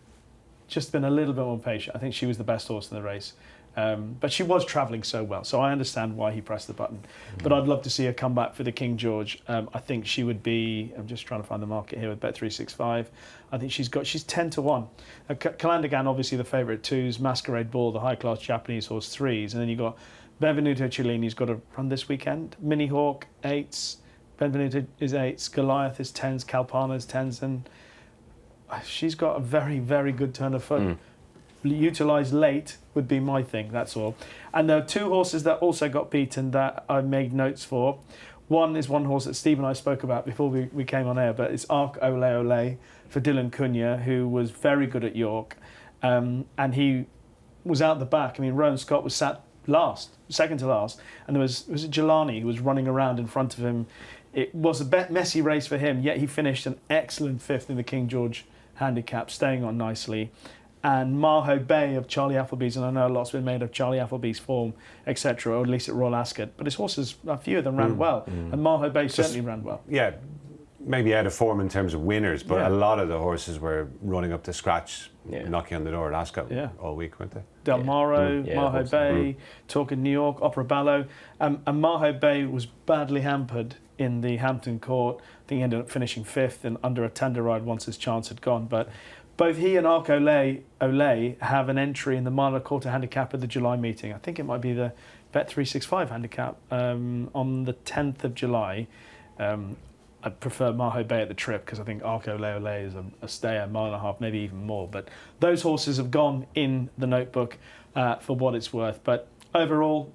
just been a little bit more patient, I think she was the best horse in the race. But she was travelling so well, so I understand why he pressed the button. But I'd love to see her come back for the King George. I think she would be, I'm just trying to find the market here with Bet365. I think she's 10 to 1. Calandagan, obviously the favourite 2s, Masquerade Ball, the high-class Japanese horse 3s, and then you've got Benvenuto Cellini's got a run this weekend. Mini Hawk 8s, Benvenuto is 8s, Goliath is 10s, Kalpana is 10s, and she's got a very, very good turn of foot. Utilised late would be my thing, that's all. And there are 2 horses that also got beaten that I made notes for. One is one horse that Steve and I spoke about before we came on air, but it's Arc Ole Ole for Dylan Cunha, who was very good at York. And he was out the back. I mean, Rowan Scott was sat second to last, and there was Jelani who was running around in front of him. It was a messy race for him, yet he finished an excellent 5th in the King George handicap, staying on nicely. And Maho Bay of Charlie Appleby's, and I know a lot's been made of Charlie Appleby's form, etc., or at least at Royal Ascot, but his horses, a few of them ran well, and Maho Bay certainly ran well. Yeah, maybe out of form in terms of winners, but a lot of the horses were running up to scratch, knocking on the door at Ascot all week, weren't they? Del Moro, Maho Bay, talking New York, Opera Ballo, and Maho Bay was badly hampered in the Hampton Court. I think he ended up finishing 5th and under a tender ride once his chance had gone. But both he and Arc Olay have an entry in the Mile Quarter handicap at the July meeting. I think it might be the Bet365 handicap on the 10th of July. I prefer Maho Bay at the trip because I think Arco Leole is a stayer, 1.5 miles, maybe even more. But those horses have gone in the notebook for what it's worth. But overall,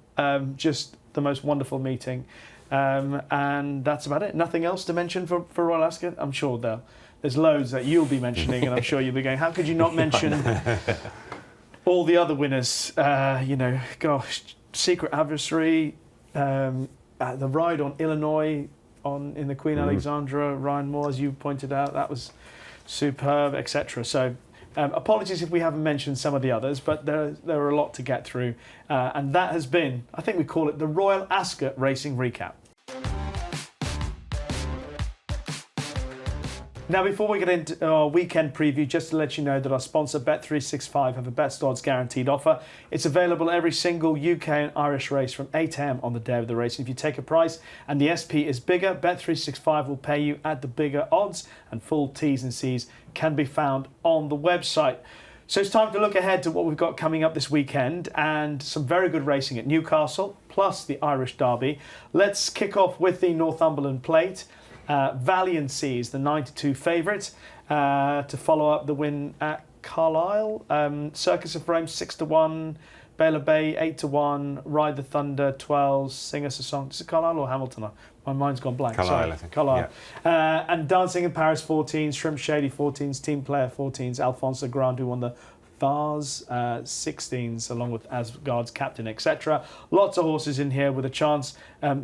just the most wonderful meeting. And that's about it. Nothing else to mention for Royal Ascot? I'm sure there's loads that you'll be mentioning, and I'm sure you'll be going, how could you not mention all the other winners? Secret Adversary, the ride on Illinois, in the Queen Alexandra, Ryan Moore, as you pointed out, that was superb, etc. So apologies if we haven't mentioned some of the others, but there are a lot to get through. And that has been, I think we call it the Royal Ascot Racing Recap. Now, before we get into our weekend preview, just to let you know that our sponsor Bet365 have a best odds guaranteed offer. It's available every single UK and Irish race from 8 a.m. on the day of the race. If you take a price and the SP is bigger, Bet365 will pay you at the bigger odds, and full T's and C's can be found on the website. So it's time to look ahead to what we've got coming up this weekend, and some very good racing at Newcastle, plus the Irish Derby. Let's kick off with the Northumberland Plate. Valiancy is the 92 favourite to follow up the win at Carlisle. Circus of Rome 6-1, Baylor Bay 8-1, Ride the Thunder 12, Sing Us a Song. Is it Carlisle or Hamilton? My mind's gone blank. Carlisle, I think. Carlisle. Yeah. And Dancing in Paris 14s, Shrimp Shady 14s, Team Player 14s, Alphonse Grand, who won the Vars 16s, along with Asgard's captain, etc. Lots of horses in here with a chance.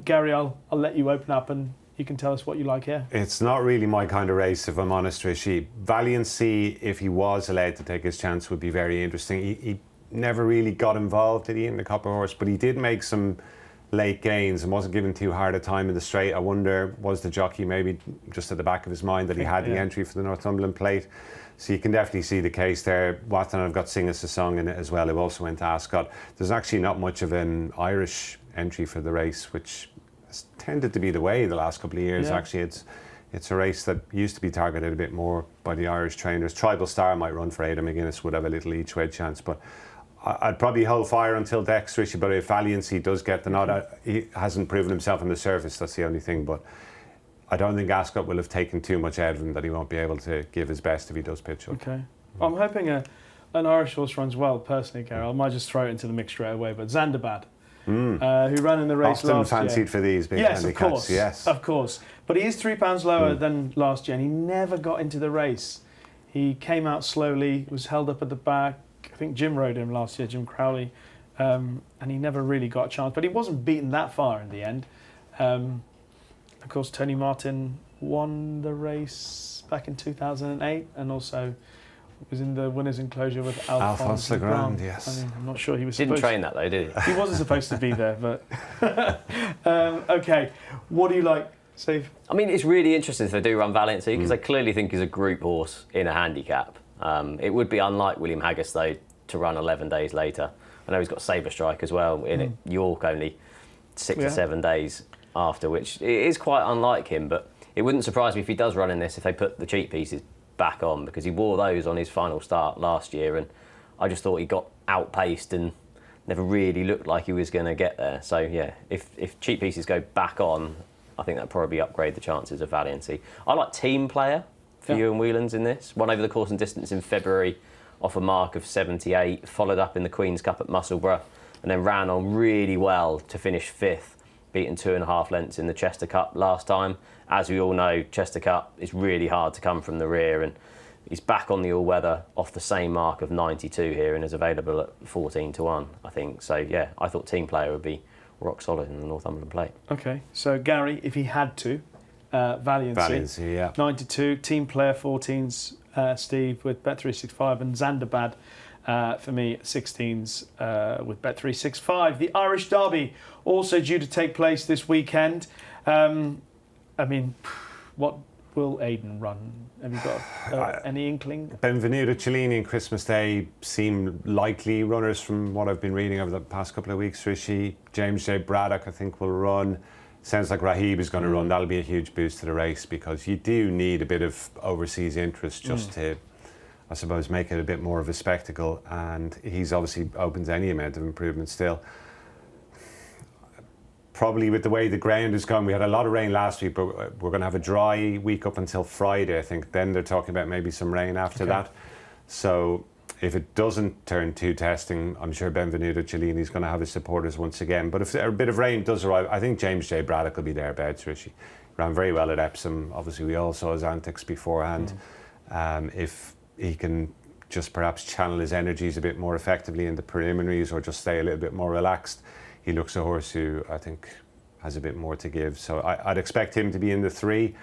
Gary, I'll let you open up and you can tell us what you like here. It's not really my kind of race, if I'm honest, Rishi. Valiancy, if he was allowed to take his chance, would be very interesting. He never really got involved, did he, in the Copper Horse? But he did make some late gains and wasn't given too hard a time in the straight. I wonder, was the jockey maybe just at the back of his mind that he had the entry for the Northumberland Plate? So you can definitely see the case there. Watton have got Sing Us a Song in it as well, who also went to Ascot. There's actually not much of an Irish entry for the race, which has tended to be the way the last couple of years. Actually, it's a race that used to be targeted a bit more by the Irish trainers. Tribal Star might run for Aidan McGuinness, would have a little each way chance, but I'd probably hold fire until Dex, Rishi. But if Valiancy does get the nod, he hasn't proven himself on the surface, that's the only thing. But I don't think Ascot will have taken too much out of him that he won't be able to give his best if he does pitch up. Okay. I'm hoping an Irish horse runs well, personally, Carol. I might just throw it into the mix straight away, but Zandabad, who ran in the race often last fancied year. For these big handicaps. Yes, of course. But he is £3 lower than last year, and he never got into the race. He came out slowly, was held up at the back. I think Jim rode him last year, Jim Crowley, and he never really got a chance. But he wasn't beaten that far in the end. Of course, Tony Martin won the race back in 2008, and also was in the winners' enclosure with Alphonse Legrand. Yes. I mean, I'm not sure he was Didn't supposed train that though, did he? He wasn't supposed to be there, but okay. What do you like, Steve? I mean, it's really interesting if they do run Valiancy, because I clearly think he's a group horse in a handicap. It would be unlike William Haggas though to run 11 days later. I know he's got Sabre Strike as well in it. York only 6 or 7 days after, which is quite unlike him. But it wouldn't surprise me if he does run in this if they put the cheap pieces back on, because he wore those on his final start last year, and I just thought he got outpaced and never really looked like he was going to get there. So yeah, if cheap pieces go back on, I think that'd probably upgrade the chances of Valiancy. I like Team Player for Ewan Whelan's in this. Won over the course and distance in February off a mark of 78, followed up in the Queen's Cup at Musselburgh, and then ran on really well to finish 5th, beaten 2.5 lengths in the Chester Cup last time. As we all know, Chester Cup is really hard to come from the rear, and he's back on the all-weather off the same mark of 92 here and is available at 14-1, I think. So yeah, I thought Team Player would be rock solid in the Northumberland Plate. Okay, so Gary, if he had to, Valiancy, 92, Team Player 14s, Steve with Bet365, and Zandabad for me 16s with Bet365. The Irish Derby also due to take place this weekend. I mean, what will Aidan run? Have you got any inkling? Benvenuto Cellini and Christmas Day seem likely runners from what I've been reading over the past couple of weeks. Rishi, James J. Braddock, I think, will run. Sounds like Rahib is going to run. That'll be a huge boost to the race, because you do need a bit of overseas interest just to, I suppose, make it a bit more of a spectacle. And he's obviously open to any amount of improvement still. Probably with the way the ground is going, we had a lot of rain last week, but we're going to have a dry week up until Friday, I think. Then they're talking about maybe some rain after that. So if it doesn't turn too testing, I'm sure Benvenuto Cellini is going to have his supporters once again. But if a bit of rain does arrive, I think James J. Braddock will be thereabouts, Rishi. Ran very well at Epsom. Obviously, we all saw his antics beforehand. If he can just perhaps channel his energies a bit more effectively in the preliminaries, or just stay a little bit more relaxed, he looks a horse who I think has a bit more to give. So I'd expect him to be in the 3.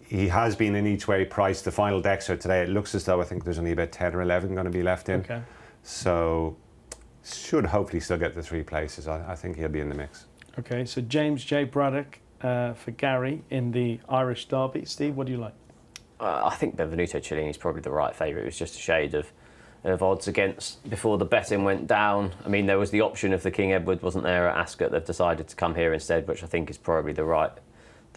He has been in each way priced. The final decks are today. It looks as though I think there's only about 10 or 11 going to be left in. Okay. So should hopefully still get the 3 places. I think he'll be in the mix. Okay, so James J. Braddock for Gary in the Irish Derby. Steve, what do you like? I think Benvenuto Cellini is probably the right favourite. It was just a shade of odds against before the betting went down. I mean, there was the option of the King Edward wasn't there at Ascot. They've decided to come here instead, which I think is probably the right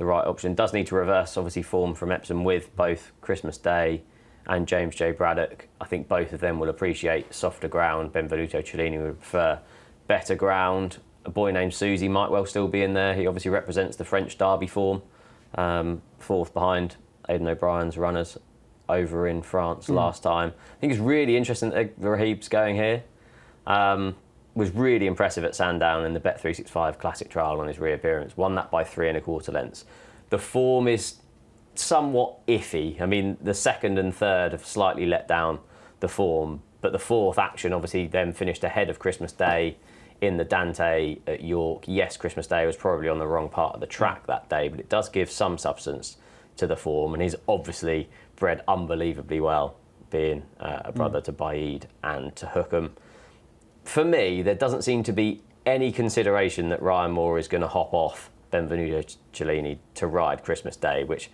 option. Does need to reverse, obviously, form from Epsom with both Christmas Day and James J. Braddock. I think both of them will appreciate softer ground. Benvenuto Cellini would prefer better ground. A boy named Suzy might well still be in there. He obviously represents the French Derby form, 4th behind Aidan O'Brien's runners over in France last time. I think it's really interesting that Rahib's going here. Was really impressive at Sandown in the Bet365 Classic Trial on his reappearance. Won that by 3 1/4 lengths. The form is somewhat iffy. I mean, the 2nd and 3rd have slightly let down the form, but the 4th action obviously then finished ahead of Christmas Day in the Dante at York. Yes, Christmas Day was probably on the wrong part of the track that day, but it does give some substance to the form, and he's obviously bred unbelievably well, being a brother to Baid and to Hookham. For me, there doesn't seem to be any consideration that Ryan Moore is going to hop off Benvenuto Cellini to ride Christmas Day, which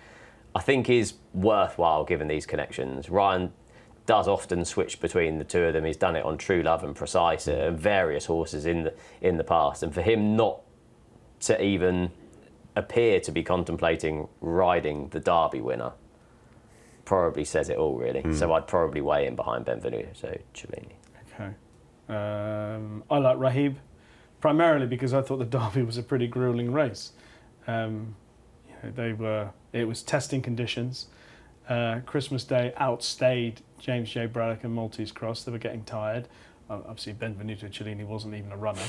I think is worthwhile given these connections. Ryan does often switch between the two of them. He's done it on True Love and Precise and various horses in the past. And for him not to even appear to be contemplating riding the Derby winner probably says it all, really. So I'd probably weigh in behind Benvenuto Cellini. Okay. I like Rahib, primarily because I thought the Derby was a pretty gruelling race. It was testing conditions. Christmas Day outstayed James J. Braddock and Maltese Cross. They were getting tired. Obviously, Benvenuto Cellini wasn't even a runner.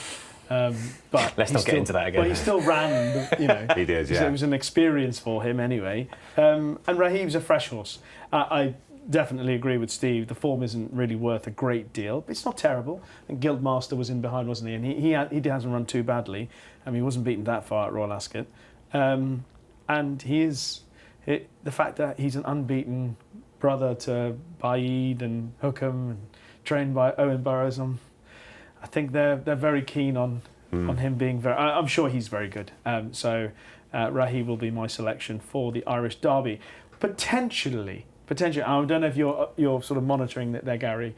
But let's not get into that again. But he still ran, He did, yeah. So it was an experience for him anyway. And Rahib's a fresh horse. I definitely agree with Steve. The form isn't really worth a great deal, but it's not terrible. And Guildmaster was in behind, wasn't he? And he hasn't run too badly. I mean, he wasn't beaten that far at Royal Ascot. And he is... the fact that he's an unbeaten brother to Baid and Hookham and trained by Owen Burrows, I think they're very keen on him being very... I'm sure he's very good. So Rahib will be my selection for the Irish Derby. Potentially, I don't know if you're sort of monitoring that there, Gary,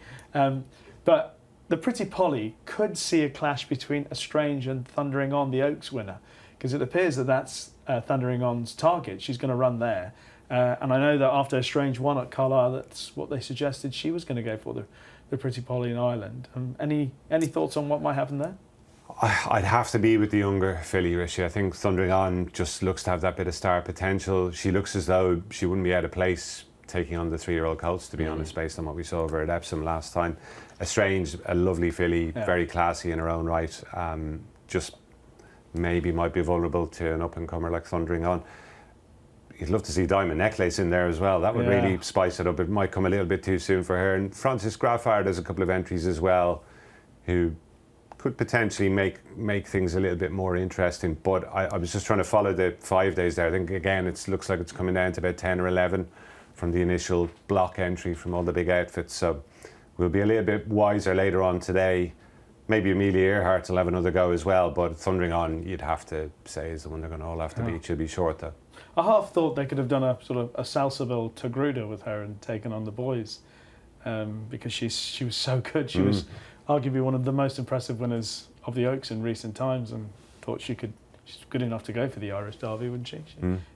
but the Pretty Polly could see a clash between Estrange and Thundering On, the Oaks winner, because it appears that that's Thundering On's target. She's going to run there. And I know that after Estrange won at Carlisle, that's what they suggested she was going to go for, the Pretty Polly in Ireland. Any thoughts on what might happen there? I'd have to be with the younger filly, Rishi. I think Thundering On just looks to have that bit of star potential. She looks as though she wouldn't be out of place taking on the 3-year-old colts, to be honest, based on what we saw over at Epsom last time. Estrange, a lovely filly, very classy in her own right. Just maybe might be vulnerable to an up-and-comer like Thundering On. You'd love to see Diamond Necklace in there as well. That would really spice it up. It might come a little bit too soon for her. And Francis Graffard has a couple of entries as well who could potentially make things a little bit more interesting. But I was just trying to follow the 5 days there. I think, again, it looks like it's coming down to about 10 or 11 from the initial block entry from all the big outfits. So we'll be a little bit wiser later on today. Maybe Amelia Earhart will have another go as well, but Thundering On, you'd have to say, is the one they're going to all have to beat. She'll be short, though. I half thought they could have done a sort of a Salsabile Togruta with her and taken on the boys, because she was so good. She was arguably one of the most impressive winners of the Oaks in recent times, and thought she's good enough to go for the Irish Derby, wouldn't she?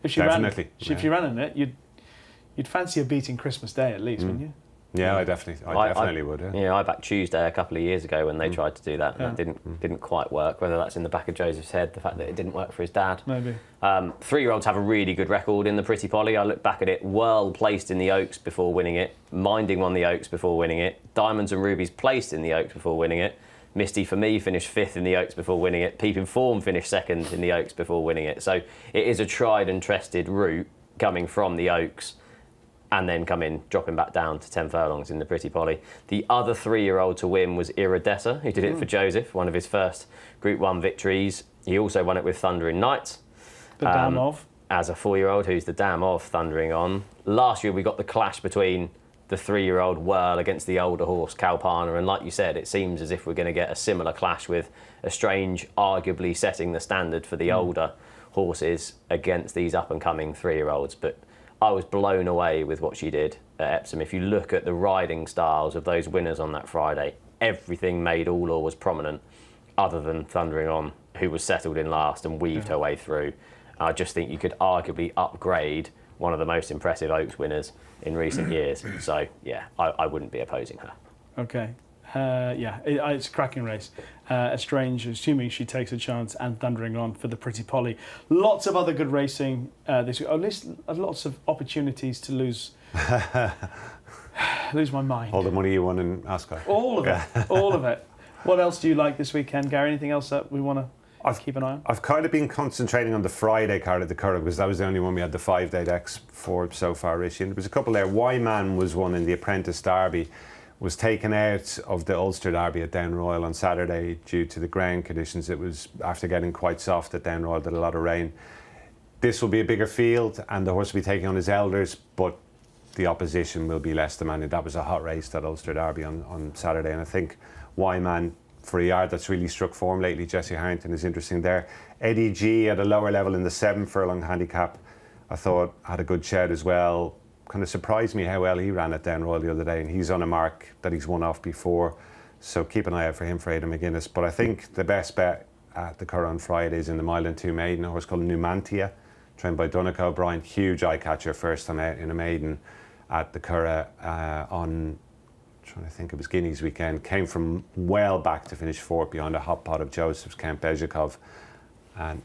If she Definitely. if you ran in it, you'd fancy her beating Christmas Day at least, wouldn't you? Yeah, I definitely would. Yeah. Yeah, I backed Tuesday a couple of years ago when they tried to do that, and that didn't quite work. Whether that's in the back of Joseph's head, the fact that it didn't work for his dad. Maybe. 3-year-olds have a really good record in the Pretty Polly. I look back at it, well placed in the Oaks before winning it. Minding won the Oaks before winning it. Diamonds and Rubies placed in the Oaks before winning it. Misty for me finished 5th in the Oaks before winning it. Peep Inform finished 2nd in the Oaks before winning it. So it is a tried and trusted route coming from the Oaks, and then dropping back down to 10 furlongs in the Pretty Polly. The other 3-year-old to win was Iridessa, who did it for Joseph, one of his first Group 1 victories. He also won it with Thundering Knight. The dam of. As a 4-year-old, who's the dam of Thundering On. Last year we got the clash between the 3-year-old Whirl against the older horse Kalpana, and like you said, it seems as if we're going to get a similar clash with Estrange arguably setting the standard for the older horses against these up-and-coming 3-year-olds. But I was blown away with what she did at Epsom. If you look at the riding styles of those winners on that Friday, everything made all or was prominent, other than Thundering On, who was settled in last and weaved her way through. I just think you could arguably upgrade one of the most impressive Oaks winners in recent years. So, yeah, I wouldn't be opposing her. Okay. It's a cracking race. Estrange, assuming she takes a chance, and Thundering On for the Pretty Polly. Lots of other good racing this week. At least lots of opportunities to lose my mind. All the money you won in Ascot. All of it. All of it. What else do you like this weekend, Gary? Anything else that we want to keep an eye on? I've kind of been concentrating on the Friday card at the Curragh, because that was the only one we had the 5-day decks for so far, Rishi. And there was a couple there. Y-Man was one in the Apprentice Derby. Was taken out of the Ulster Derby at Down Royal on Saturday due to the ground conditions. It was after getting quite soft at Down Royal, did a lot of rain. This will be a bigger field, and the horse will be taking on his elders, but the opposition will be less demanding. That was a hot race, that Ulster Derby on Saturday, and I think Y-Man for a yard that's really struck form lately. Jesse Harrington is interesting there. Eddie G at a lower level in the 7 furlong handicap, I thought had a good shed as well. Kind of surprised me how well he ran at Down Royal the other day, and he's on a mark that he's won off before, so keep an eye out for him for Aidan McGuinness. But I think the best bet at the Curragh on Friday is in the Mile and 2 maiden, a horse called Numantia, trained by Donnacha O'Brien. Huge eye catcher, first time out in a maiden at the Curragh on, trying to think, it was Guineas weekend. Came from well back to finish 4th behind a hot pot of Joseph's, Count Bezhikov, and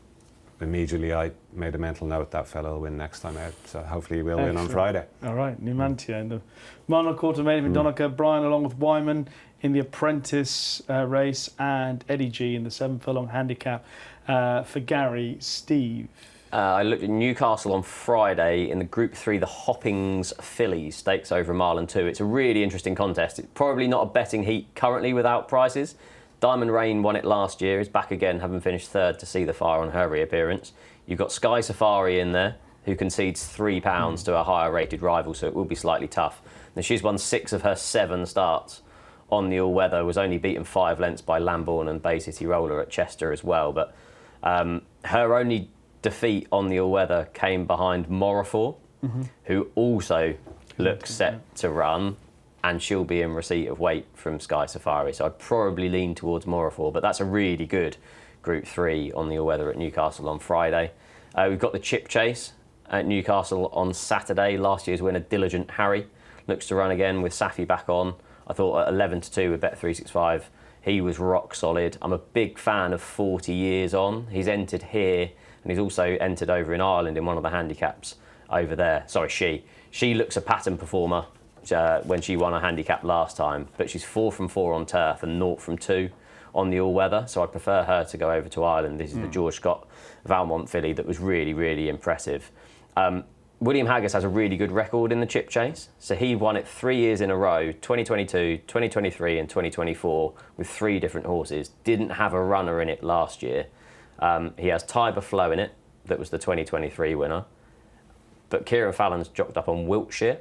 immediately I made a mental note that fellow will win next time out, so hopefully he will win on Friday. All right, Numantia in the Marnell Quarter maiden with Donnacha O'Brien along with Wyman in the Apprentice race, and Eddie G in the 7 furlong handicap. For Gary, Steve. I looked at Newcastle on Friday in the Group 3, the Hoppings Fillies Stakes over a mile and 2. It's a really interesting contest. It's probably not a betting heat currently without prices. Diamond Rain won it last year, is back again, having finished 3rd to see the fire on her reappearance. You've got Sky Safari in there, who concedes £3 to a higher rated rival, so it will be slightly tough. And she's won 6 of her 7 starts on the all-weather, was only beaten 5 lengths by Lambourne and Bay City Roller at Chester as well. But her only defeat on the all-weather came behind Morafor, who also looks set to run, and she'll be in receipt of weight from Sky Safari. So I'd probably lean towards Morafor, but that's a really good Group 3 on the all-weather at Newcastle on Friday. We've got the Chip Chase at Newcastle on Saturday. Last year's winner, Diligent Harry, looks to run again with Safi back on. I thought at 11-2 with Bet365, he was rock solid. I'm a big fan of 40 years on. He's entered here, and he's also entered over in Ireland in one of the handicaps over there. Sorry, she looks a pattern performer when she won a handicap last time, but she's 4 from 4 on turf and 0 from 2 on the all-weather, so I'd prefer her to go over to Ireland. This is the George Scott Valmont filly that was really, really impressive. William Haggis has a really good record in the Chip Chase, so he won it 3 years in a row, 2022, 2023 and 2024, with 3 different horses. Didn't have a runner in it last year. He has Tiber Flow in it, that was the 2023 winner, but Kieran Fallon's jocked up on Wiltshire.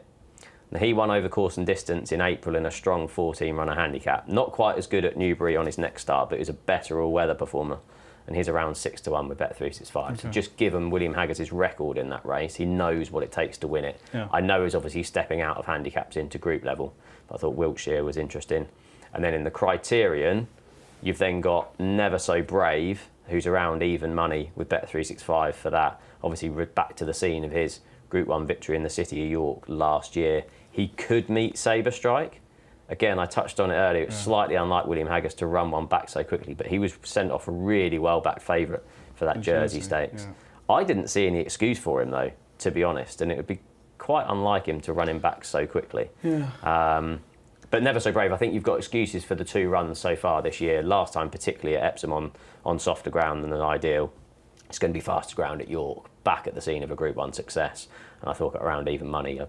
Now, he won over course and distance in April in a strong 14 runner handicap. Not quite as good at Newbury on his next start, but is a better all-weather performer and he's around 6-1 with Bet365. So just given William Haggas's record in that race, he knows what it takes to win it. Yeah. I know he's obviously stepping out of handicaps into group level, but I thought Wiltshire was interesting. And then in the Criterion, you've then got Never So Brave, who's around even money with Bet365 for that. Obviously, we're back to the scene of his Group 1 victory in the City of York last year. He could meet Sabre Strike. Again, I touched on it earlier. It's slightly unlike William Haggas to run one back so quickly, but he was sent off a really well-backed favourite for that Jersey Stakes. Yeah. I didn't see any excuse for him, though, to be honest, and it would be quite unlike him to run him back so quickly. Yeah. But Never So Brave, I think you've got excuses for the 2 runs so far this year. Last time, particularly at Epsom on softer ground than ideal. It's going to be faster ground at York, back at the scene of a Group 1 success. And I thought at around even money, I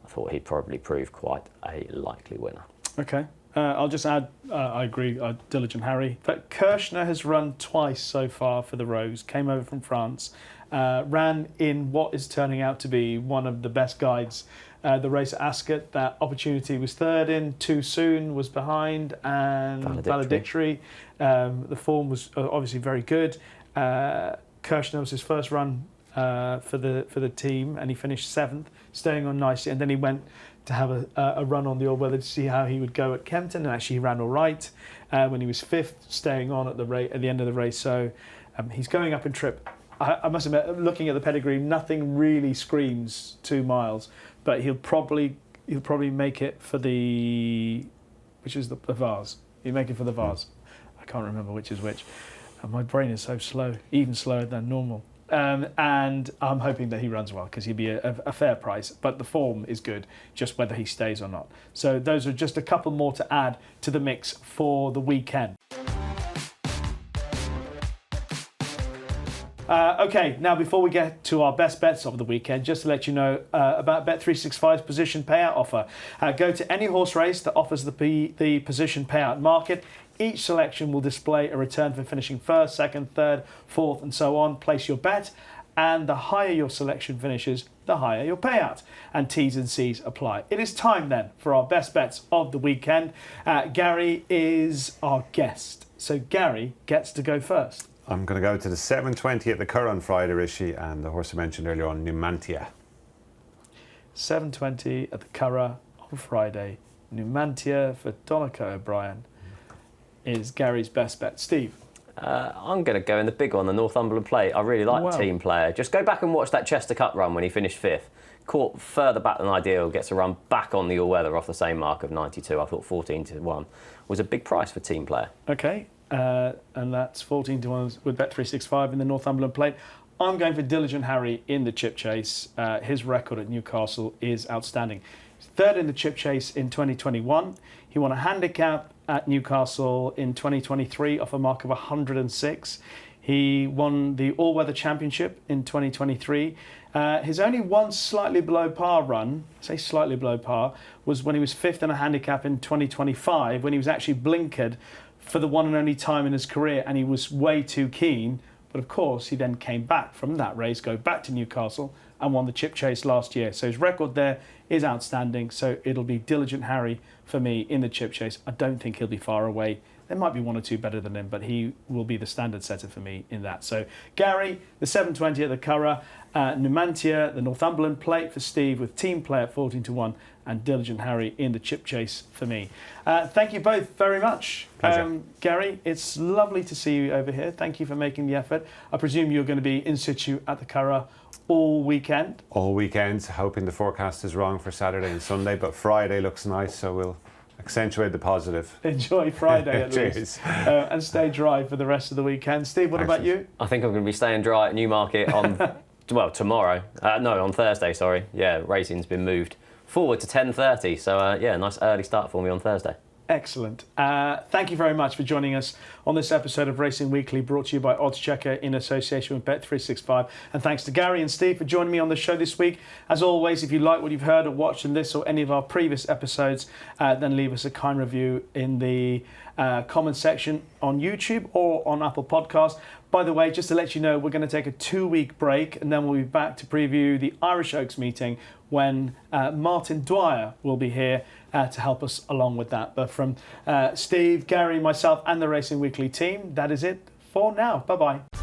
thought he'd probably prove quite a likely winner. Okay. I'll just add, I agree, Diligent Harry. But Kirshner has run twice so far for the Rose, came over from France, ran in what is turning out to be one of the best guides. The race at Ascot, that Opportunity was third in, Too Soon was behind, and Valedictory. The form was obviously very good. Kirshner was his first run for the team, and he finished 7th, staying on nicely. And then he went to have a run on the all-weather to see how he would go at Kempton, and actually he ran all right when he was 5th, staying on at the end of the race. So he's going up in trip. I must admit, looking at the pedigree, nothing really screams 2 miles, but he'll probably make it for which is the Vase. He'll make it for the Vase. I can't remember which is which. My brain is so slow, even slower than normal. And I'm hoping that he runs well because he'd be a fair price. But the form is good, just whether he stays or not. So those are just a couple more to add to the mix for the weekend. Okay, now before we get to our best bets of the weekend, just to let you know about Bet365's position payout offer. Go to any horse race that offers the position payout market. Each selection will display a return for finishing 1st, 2nd, 3rd, 4th, and so on. Place your bet, and the higher your selection finishes, the higher your payout. And T's and C's apply. It is time then for our best bets of the weekend. Gary is our guest, so Gary gets to go first. I'm going to go to the 7:20 at the Curragh on Friday, Rishi, and the horse I mentioned earlier on, Numantia. 7:20 at the Curragh on Friday. Numantia for Donica O'Brien is Gary's best bet. Steve? I'm going to go in the big one, the Northumberland Plate. I really like Team Player. Just go back and watch that Chester Cup run when he finished 5th. Caught further back than ideal, gets a run back on the all-weather off the same mark of 92. I thought 14-1 was a big price for Team Player. Okay, and that's 14-1 with Bet365 in the Northumberland Plate. I'm going for Diligent Harry in the Chip Chase. His record at Newcastle is outstanding. He's 3rd in the Chip Chase in 2021. He won a handicap at Newcastle in 2023 off a mark of 106. He won the All-Weather Championship in 2023. His only one slightly below par run, say slightly below par, was when he was 5th in a handicap in 2025, when he was actually blinkered for the one and only time in his career, and he was way too keen. But of course, he then came back from that race, go back to Newcastle, and won the Chip Chase last year. So his record there is outstanding. So it'll be Diligent Harry for me in the Chip Chase. I don't think he'll be far away. There might be 1 or 2 better than him, but he will be the standard setter for me in that. So Gary, the 7:20 at the Curragh, Numantia, the Northumberland Plate for Steve with Team Play at 14-1, and Diligent Harry in the Chip Chase for me. Thank you both very much. Gary, it's lovely to see you over here. Thank you for making the effort. I presume you're going to be in situ at the Curragh all weekend? All weekend, hoping the forecast is wrong for Saturday and Sunday, but Friday looks nice, so we'll accentuate the positive. Enjoy Friday at least. And stay dry for the rest of the weekend. Steve, what about you? I think I'm going to be staying dry at Newmarket on, well, tomorrow. No, on Thursday, sorry. Yeah, racing's been moved forward to 10:30. So, yeah, nice early start for me on Thursday. Excellent. Thank you very much for joining us on this episode of Racing Weekly, brought to you by oddschecker in association with Bet365. And thanks to Gary and Steve for joining me on the show this week. As always, if you like what you've heard or watched in this or any of our previous episodes, then leave us a kind review in the comment section on YouTube or on Apple Podcasts. By the way, just to let you know, we're going to take a 2-week break, and then we'll be back to preview the Irish Oaks meeting when Martin Dwyer will be here to help us along with that. But from Steve, Gary, myself and the Racing Weekly team, that is it for now. Bye bye.